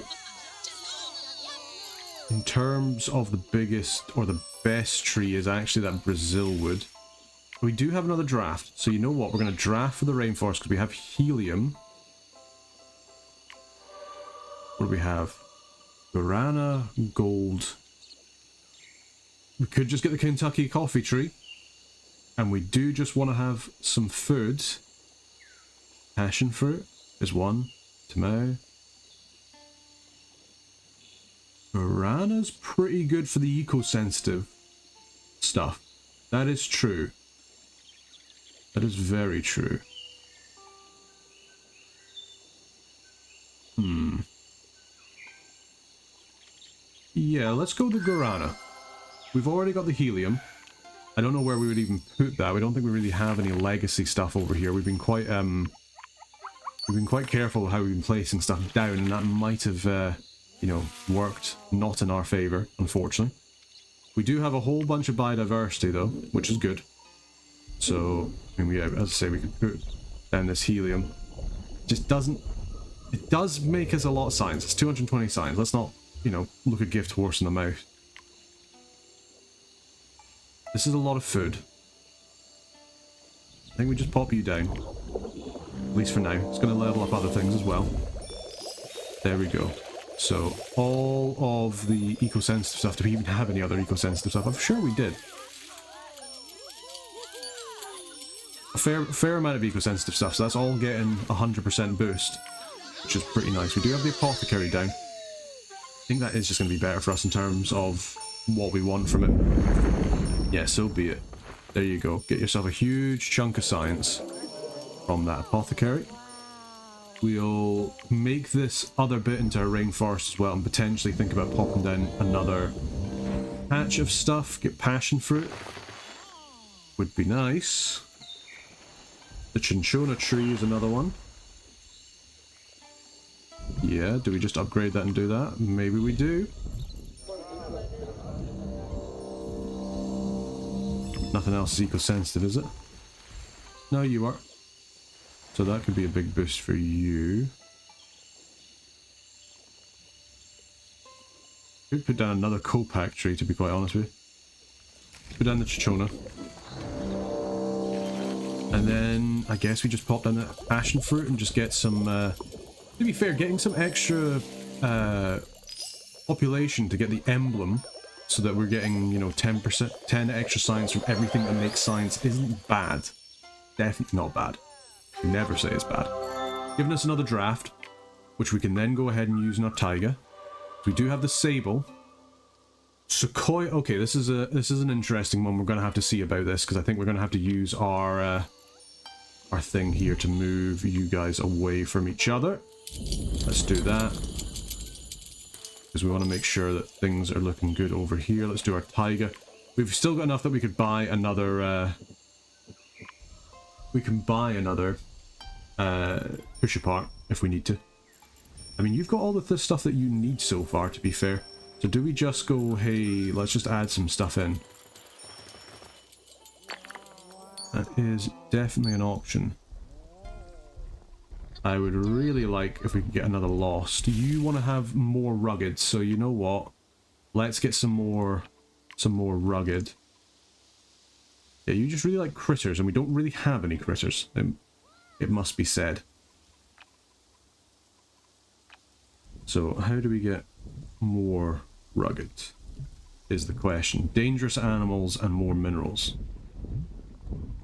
Speaker 1: in terms of the biggest or the best tree is actually that Brazil wood. We do have another draft. So you know what? We're going to draft for the rainforest because we have helium. What do we have? Guarana, gold. We could just get the Kentucky coffee tree. And we do just want to have some food. Passion fruit is one. Tomato. Guarana's pretty good for the eco-sensitive stuff. That is true. That is very true. Yeah, let's go to Guarana. We've already got the helium. I don't know where we would even put that. We don't think we really have any legacy stuff over here. We've been quite careful how we've been placing stuff down, and that might have, you know, worked not in our favor, unfortunately. We do have a whole bunch of biodiversity though, which is good. So, I mean, as I say, we could put down this helium. Just doesn't. It does make us a lot of science. It's 220 science. Let's not, you know, look a gift horse in the mouth. This is a lot of food. I think we just pop you down. At least for now. It's going to level up other things as well. There we go. So, all of the eco-sensitive stuff. Do we even have any other eco-sensitive stuff? I'm sure we did. A fair amount of eco-sensitive stuff, so that's all getting 100% boost. Which is pretty nice. We do have the apothecary down. I think that is just going to be better for us in terms of what we want from it. Yeah, so be it. There you go. Get yourself a huge chunk of science from that apothecary. We'll make this other bit into a rainforest as well and potentially think about popping down another patch of stuff. Get passion fruit. Would be nice. The cinchona tree is another one. Yeah, do we just upgrade that and do that? Maybe we do. Nothing else is eco-sensitive, is it? No, you are. So that could be a big boost for you. Could put down another Copac tree, to be quite honest with you. Put down the cinchona. And then I guess we just pop down the passion fruit and just get some... to be fair, getting some extra population to get the emblem so that we're getting, you know, 10%, 10 extra science from everything that makes science isn't bad. Definitely not bad. Never say it's bad. Giving us another draft, which we can then go ahead and use in our taiga. We do have the sable. Sequoia. Okay, this is an interesting one. We're going to have to see about this because I think we're going to have to use our thing here to move you guys away from each other. Let's do that. Because we want to make sure that things are looking good over here. Let's do our taiga. We've still got enough that we could buy another... we can buy another push apart if we need to. I mean, you've got all of the stuff that you need so far, to be fair. So do we just go, hey, let's just add some stuff in? That is definitely an option. I would really like if we could get another lost. You want to have more rugged, so you know what? Let's get some more rugged. Yeah, you just really like critters, and we don't really have any critters. It must be said. So how do we get more rugged is the question. Dangerous animals and more minerals.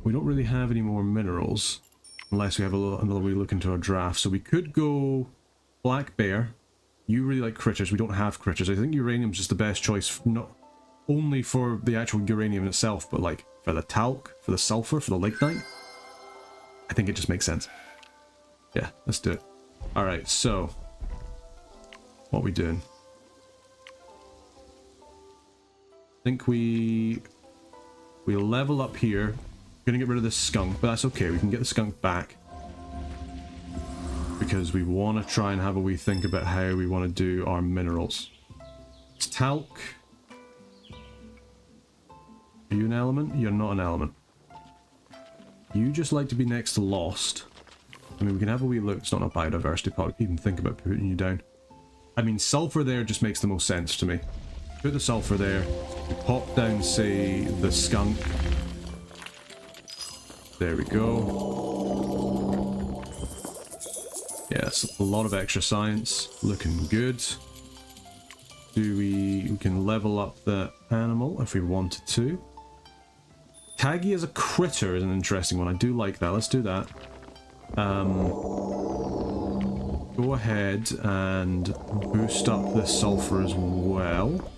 Speaker 1: We don't really have any more minerals. Unless we have another way to look into our draft. So we could go black bear. You really like critters. We don't have critters. I think uranium's just the best choice. Not only for the actual uranium itself, but like for the talc, for the sulfur, for the lignite. I think it just makes sense. Yeah, let's do it. Alright, so what are we doing? I think we level up here. Gonna get rid of this skunk, but that's okay. We can get the skunk back. Because we want to try and have a wee think about how we want to do our minerals. It's talc. Are you an element? You're not an element. You just like to be next to lost. I mean, we can have a wee look. It's not a biodiversity part. Even think about putting you down. I mean, sulfur there just makes the most sense to me. Put the sulfur there. We pop down, say, the skunk. There we go. Yes, a lot of extra science. Looking good. We can level up the animal if we wanted to. Taggy as a critter is an interesting one. I do like that. Let's do that. Go ahead and boost up the sulfur as well.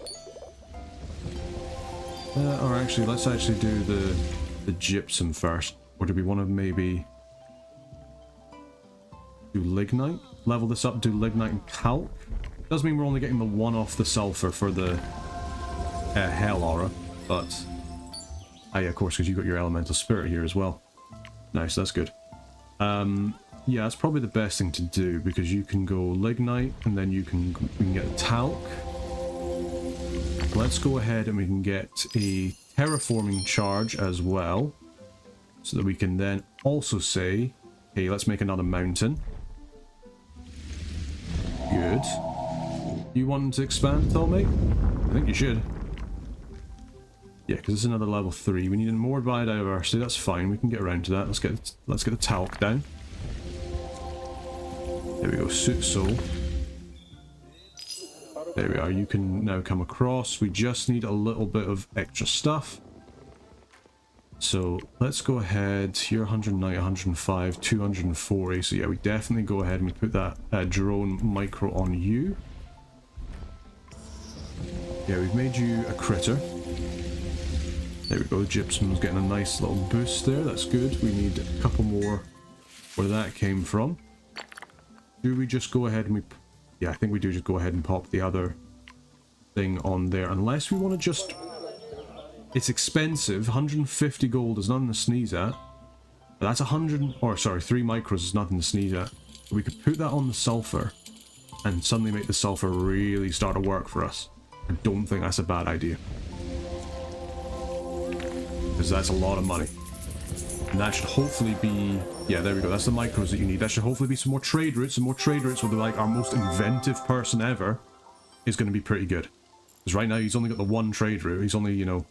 Speaker 1: Or actually, let's actually do the gypsum first. Or do we want to maybe do lignite? Level this up, do lignite and talc. Does mean we're only getting the one off the sulfur for the hell aura, but yeah, of course, because you got your elemental spirit here as well. Nice, that's good. Yeah, that's probably the best thing to do because you can go lignite and then you can get talc. Let's go ahead and we can get a terraforming charge as well, so that we can then also say, hey, let's make another mountain. Good. You wanting to expand at all, mate? I think you should. Yeah, because it's another level 3. We need more biodiversity. That's fine. We can get around to that. Let's get the talc down. There we go. Suit soul. There we are. You can now come across. We just need a little bit of extra stuff. So let's go ahead. You're 190, 105, 240. So yeah, we definitely go ahead and we put that drone micro on you. Yeah, we've made you a critter. There we go. The gypsum's getting a nice little boost there. That's good. We need a couple more where that came from. Do we just go ahead and yeah, I think we do just go ahead and pop the other thing on there. Unless we want to just... It's expensive. 150 gold is nothing to sneeze at. But that's 100... Or, sorry, 3 micros is nothing to sneeze at. We could put that on the sulfur and suddenly make the sulfur really start to work for us. I don't think that's a bad idea. Because that's a lot of money. And that should hopefully be... Yeah, there we go. That's the micros that you need. That should hopefully be some more trade routes. Some more trade routes with, like, our most inventive person ever is going to be pretty good. Because right now he's only got the one trade route. He's only, you know,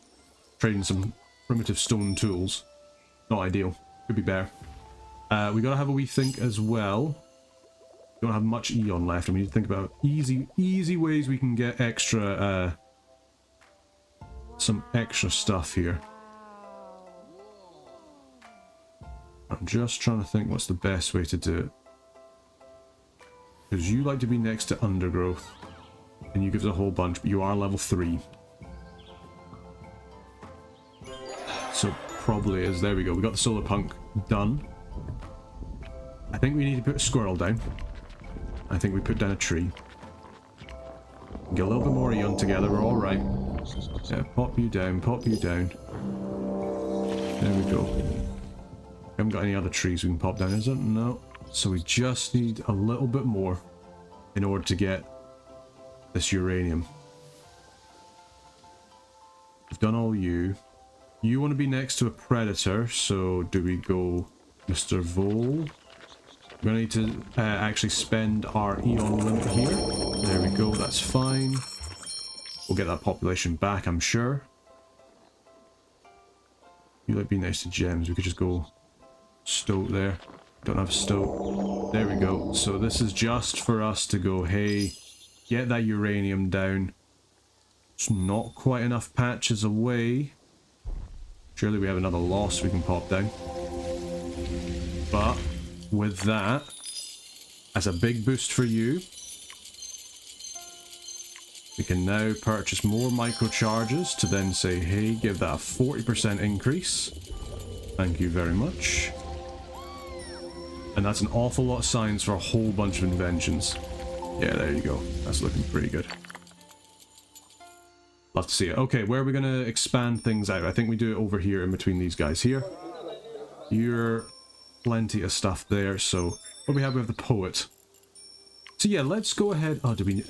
Speaker 1: trading some primitive stone tools. Not ideal. Could be better. We got to have a wee think as well. We don't have much Eon left. And we need to think about easy ways we can get extra... some extra stuff here. I'm just trying to think what's the best way to do it. Because you like to be next to undergrowth. And you give us a whole bunch, but you are level 3. So probably is. There we go. We got the solar punk done. I think we need to put a squirrel down. I think we put down a tree. Get a little bit more Eon together. We're all right. Yeah, pop you down. Pop you down. There we go. We haven't got any other trees we can pop down, is it? No. So we just need a little bit more in order to get this uranium. We've done all you. You want to be next to a predator, so do we go Mr. Vol? We're going to need to actually spend our Eon limit here. There we go, that's fine. We'll get that population back, I'm sure. You like being next to gems. We could just go stoat there. Don't have stoat. There we go. So this is just for us to go, hey, get that uranium down. It's not quite enough patches away. Surely we have another loss we can pop down. But with that, as a big boost for you, we can now purchase more microcharges to then say, hey, give that a 40% increase. Thank you very much. And that's an awful lot of science for a whole bunch of inventions. Yeah, there you go. That's looking pretty good. Love to see it. Okay, where are we going to expand things out? I think we do it over here in between these guys here. You're plenty of stuff there, so what do we have? We have the poet. So yeah, let's go ahead. Oh, did we...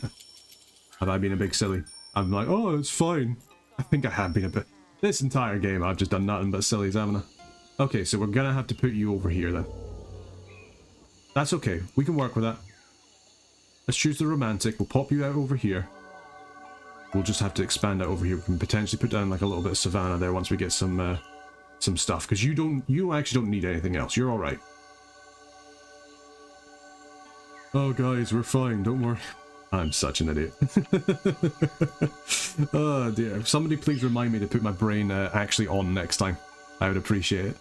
Speaker 1: Have I been a big silly? I'm like, oh, it's fine. I think I have been a bit... This entire game, I've just done nothing but sillies, haven't I? Okay, so we're going to have to put you over here then. That's okay. We can work with that. Let's choose the romantic. We'll pop you out over here. We'll just have to expand out over here. We can potentially put down like a little bit of savannah there once we get some stuff, because you actually don't need anything else. You're all right. Oh, guys, we're fine. Don't worry. I'm such an idiot. Oh dear. Somebody please remind me to put my brain actually on next time. I would appreciate it.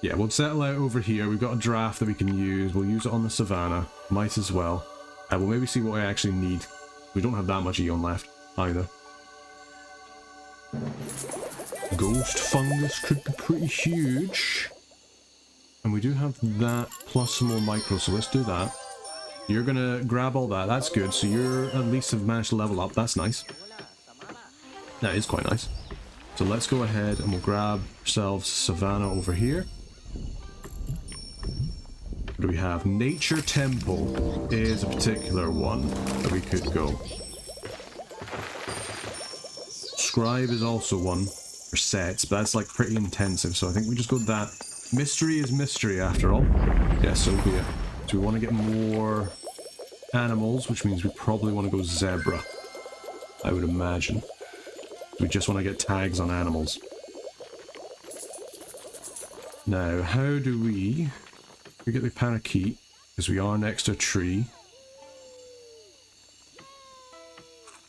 Speaker 1: Yeah, we'll settle out over here. We've got a draft that we can use. We'll use it on the savannah. Might as well. We'll maybe see what I actually need. We don't have that much Eon left either. Ghost fungus could be pretty huge. And we do have that plus some more micro, so let's do that. You're gonna grab all that. That's good. So you're at least have managed to level up. That's nice. That is quite nice. So let's go ahead and we'll grab ourselves savannah over here. What do we have? Nature Temple is a particular one that we could go. Scribe is also one for sets, but that's like pretty intensive, so I think we just go that. Mystery is mystery after all. Yes, so be it. So we want to get more animals, which means we probably want to go zebra, I would imagine. We just want to get tags on animals. Now, how do we get the parakeet? Because we are next to a tree.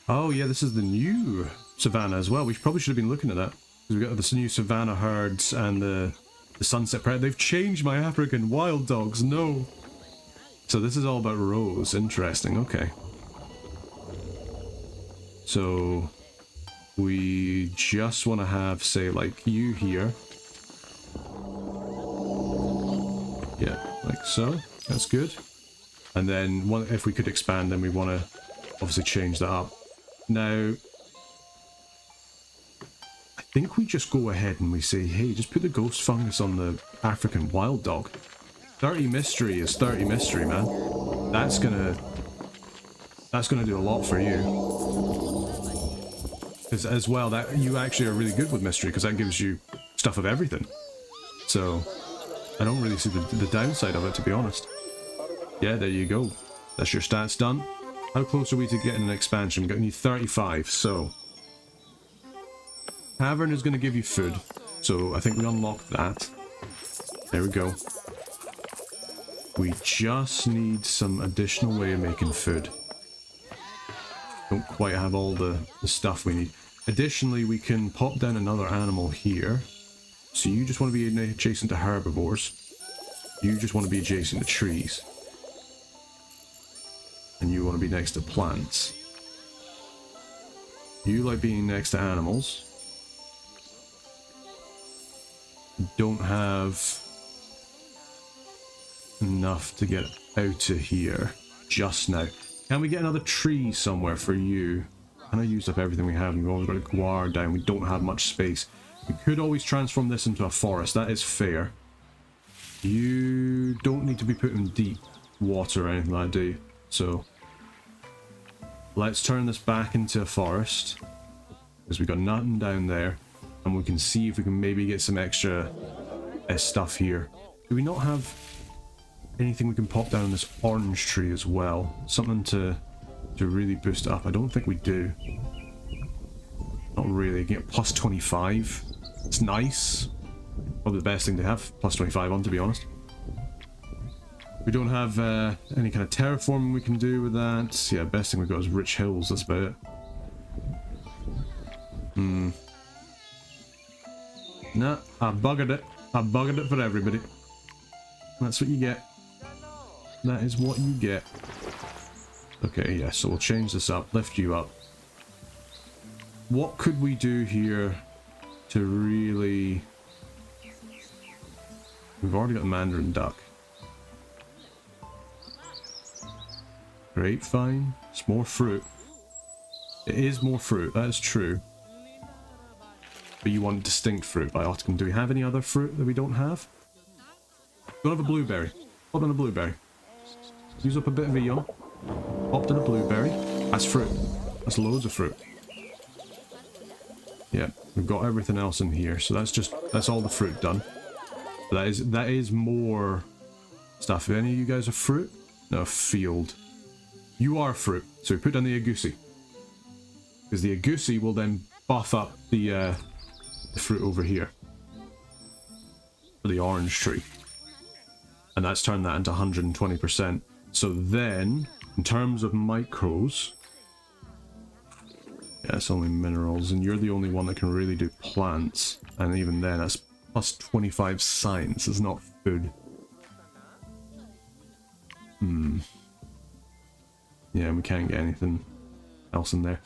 Speaker 1: Oh yeah, this is the new savannah as well. We probably should have been looking at that. Because we got this new savannah herds and the sunset prayer. They've changed my African wild dogs. No. So this is all about Reus. Interesting. Okay. So we just want to have, say, like you here. Yeah, like so. That's good. And then if we could expand, then we want to obviously change that up. Now, I think we just go ahead and we say, hey, just put the ghost fungus on the African wild dog. 30 mystery is 30 mystery, man. That's gonna do a lot for you. Because as well, that you actually are really good with mystery, because that gives you stuff of everything. So I don't really see the downside of it, to be honest. Yeah, there you go. That's your stats done. How close are we to getting an expansion? We're getting you 35, so... Cavern is going to give you food, so I think we unlock that. There we go. We just need some additional way of making food. Don't quite have all the stuff we need. Additionally, we can pop down another animal here. So you just want to be adjacent to herbivores. You just want to be adjacent to trees. And you want to be next to plants. You like being next to animals. You don't have enough to get out of here just now. Can we get another tree somewhere for you? And I used up everything we have. We've always got a guard down. We don't have much space. We could always transform this into a forest. That is fair. You don't need to be put in deep water or anything like that, do you? So let's turn this back into a forest, because we've got nothing down there, and we can see if we can maybe get some extra stuff here. Do we not have anything we can pop down on this orange tree as well? Something to really boost it up? I don't think we do. Not really. You can get plus 25. It's nice. Probably the best thing to have plus 25 on, to be honest. We don't have any kind of terraforming we can do with that. Yeah, best thing we've got is rich hills. That's about it. Nah, I buggered it. I buggered it for everybody. That's what you get. That is what you get. Okay, yeah, so we'll change this up, lift you up. What could we do here to really... We've already got the Mandarin Duck. Grapevine. It's more fruit. It is more fruit, that is true. But you want distinct fruit, Bioticum. Do we have any other fruit that we don't have? Don't have a blueberry. Pop in a blueberry. Use up a bit of a young. Popped in a blueberry. That's fruit. That's loads of fruit. Yeah, we've got everything else in here, so that's all the fruit done. But that is more stuff. If any of you guys are fruit? No, field. You are fruit, so we put down the Agusi. Because the Agusi will then buff up the fruit over here. For the orange tree. And that's turned that into 120%. So then, in terms of micros... Yeah, it's only minerals, and you're the only one that can really do plants. And even then, that's plus 25 science, it's not food. Yeah, we can't get anything else in there.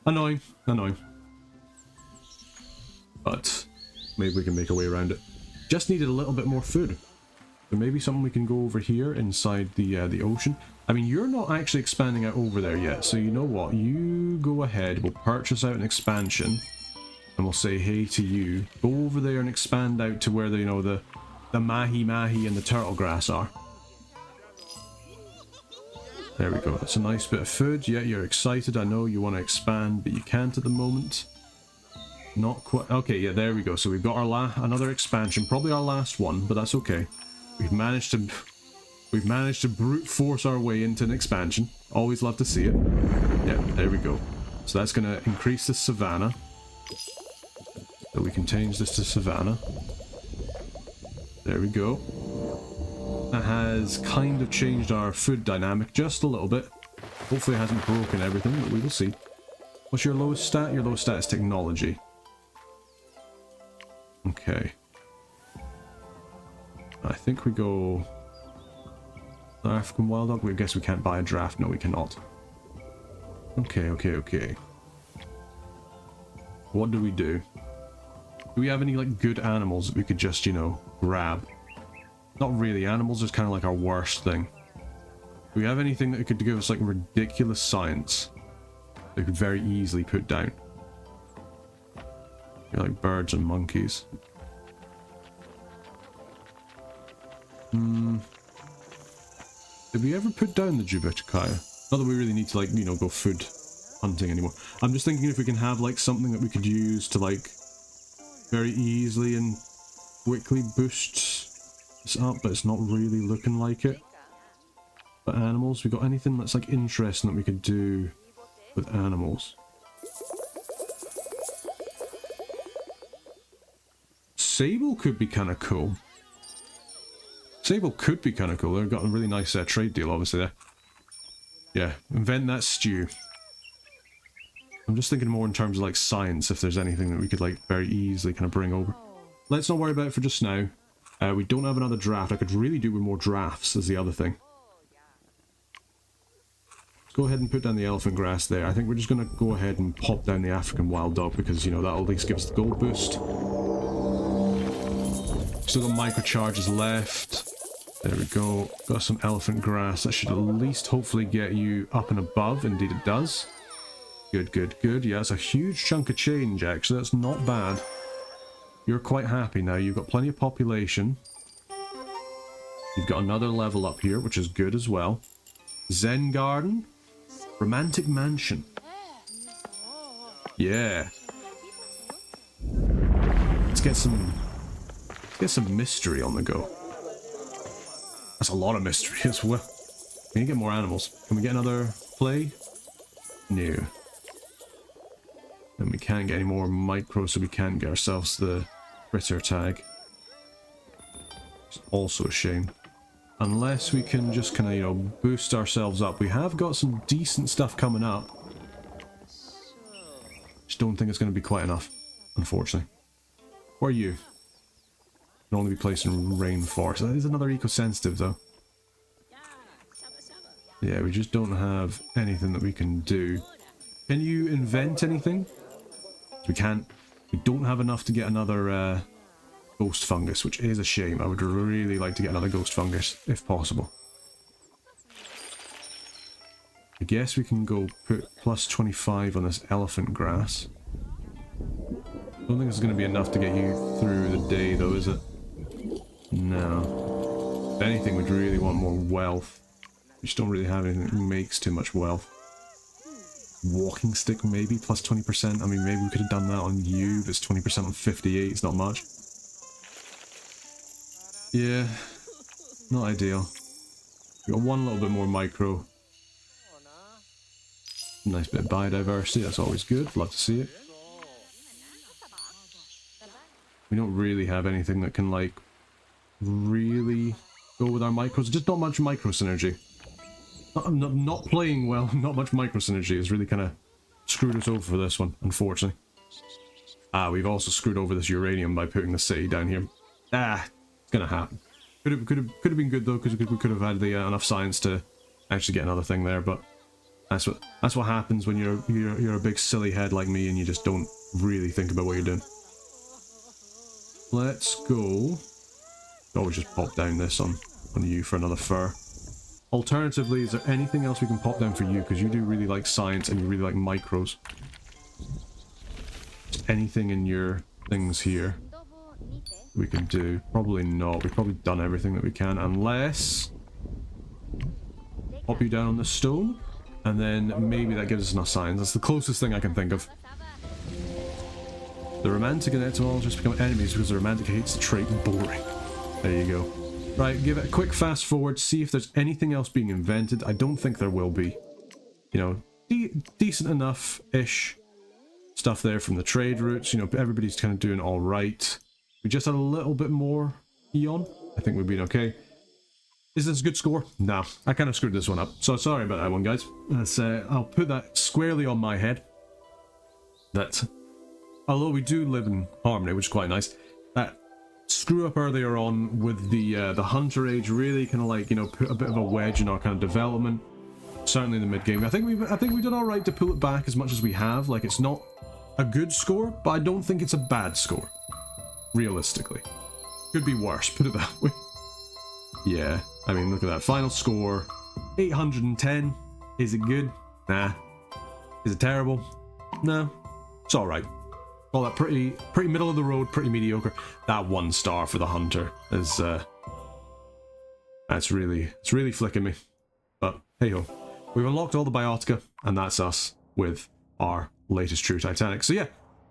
Speaker 1: Annoying, annoying. But maybe we can make a way around it. Just needed a little bit more food. So maybe something we can go over here inside the ocean. I mean, you're not actually expanding out over there yet, so you know what? You go ahead, we'll purchase out an expansion, and we'll say hey to you. Go over there and expand out to where the, you know, the mahi-mahi and the turtle grass are. There we go. That's a nice bit of food. Yeah, you're excited. I know you want to expand, but you can't at the moment. Not quite. Okay, yeah, there we go. So we've got our another expansion, probably our last one, but that's okay. We've managed to brute force our way into an expansion. Always love to see it. Yeah, there we go. So that's going to increase the savanna. So we can change this to savanna. There we go. That has kind of changed our food dynamic just a little bit. Hopefully it hasn't broken everything, but we will see. What's your lowest stat? Your lowest stat is technology. Okay. I think we go... African wild dog? I guess we can't buy a draft. No, we cannot. Okay, okay, okay. What do we do? Do we have any, like, good animals that we could just, you know, grab? Not really. Animals is kind of like our worst thing. Do we have anything that could give us, like, ridiculous science that we could very easily put down? Like birds and monkeys. Did we ever put down the Jubiticaya? Not that we really need to, like, you know, go food hunting anymore. I'm just thinking if we can have, like, something that we could use to, like, very easily and quickly boost this up, but it's not really looking like it. But animals, we got anything that's, like, interesting that we could do with animals? Sable could be kind of cool. Sable could be kind of cool. They've got a really nice trade deal, obviously, there. Yeah, invent that stew. I'm just thinking more in terms of, like, science, if there's anything that we could, like, very easily kind of bring over. Let's not worry about it for just now. We don't have another draft. I could really do with more drafts, is the other thing. Let's go ahead and put down the elephant grass there. I think we're just going to go ahead and pop down the African wild dog, because, you know, that'll at least give us the gold boost. Still got microcharges left. There we go. Got some elephant grass. That should at least hopefully get you up and above. Indeed it does. Good, good, good. Yeah, it's a huge chunk of change, actually. That's not bad. You're quite happy now. You've got plenty of population. You've got another level up here, which is good as well. Zen Garden. Romantic Mansion. Yeah. Let's get some mystery on the go. That's a lot of mystery as well. Can you get more animals? Can we get another play? No. And we can't get any more micro, so we can't get ourselves the critter tag. It's also a shame. Unless we can just kind of, you know, boost ourselves up. We have got some decent stuff coming up. Just don't think it's going to be quite enough, unfortunately. What are you? Can only be placed in rainforest. That is another eco-sensitive, though. Yeah, we just don't have anything that we can do. Can you invent anything? We can't. We don't have enough to get another ghost fungus, which is a shame. I would really like to get another ghost fungus, if possible. I guess we can go put plus 25 on this elephant grass. I don't think this is going to be enough to get you through the day, though, is it? No. If anything, we'd really want more wealth. We just don't really have anything that makes too much wealth. Walking stick, maybe, plus 20%. I mean, maybe we could have done that on you, but it's 20% on 58. It's not much. Yeah. Not ideal. We got one little bit more micro. Nice bit of biodiversity, that's always good. Love to see it. We don't really have anything that can, like, really go with our micros. Just not much micro synergy. Not playing well, not much micro synergy has really kind of screwed us over for this one, unfortunately. We've also screwed over this uranium by putting the city down here. It's gonna happen. Could have been good though, because we could have had the enough science to actually get another thing there. But that's what happens when you're a big silly head like me and you just don't really think about what you're doing. Let's go. Always just pop down this on you for another fur. Alternatively, is there anything else we can pop down for you? Because you do really like science and you really like micros. Anything in your things here we can do? Probably not. We've probably done everything that we can, unless pop you down on the stone, and then maybe that gives us enough science. That's the closest thing I can think of. The romantic and etymologists become enemies because the romantic hates the trait boring. There you go. Right, give it a quick fast forward, see if there's anything else being invented. I don't think there will be. You know, decent enough-ish stuff there from the trade routes. You know, everybody's kind of doing all right. We just had a little bit more Eon. I think we've been okay. Is this a good score? No, I kind of screwed this one up. So sorry about that one, guys. I'll put that squarely on my head. That, although we do live in harmony, which is quite nice, that screw up earlier on with the Hunter Age really kind of like, you know, put a bit of a wedge in our kind of development. Certainly in the mid game. I think we've done all right to pull it back as much as we have. Like, it's not a good score, but I don't think it's a bad score. Realistically, could be worse. Put it that way. Yeah, I mean, look at that final score, 810. Is it good? Nah. Is it terrible? No. It's all right. Call that pretty middle of the road, pretty mediocre. That 1 star for the Hunter is it's really flicking me. But hey ho, we've unlocked all the biotica, and that's us with our latest True Titanic. So yeah,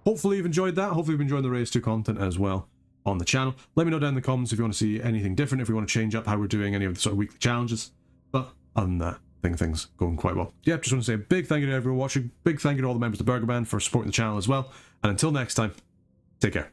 Speaker 1: hopefully you've enjoyed that. Hopefully you've enjoyed the Reus 2 content as well on the channel. Let me know down in the comments if you want to see anything different, if you want to change up how we're doing any of the sort of weekly challenges. But other than that, I think things going quite well. Yeah, just want to say a big thank you to everyone watching. Big thank you to all the members of the Burger Band for supporting the channel as well. And until next time, take care.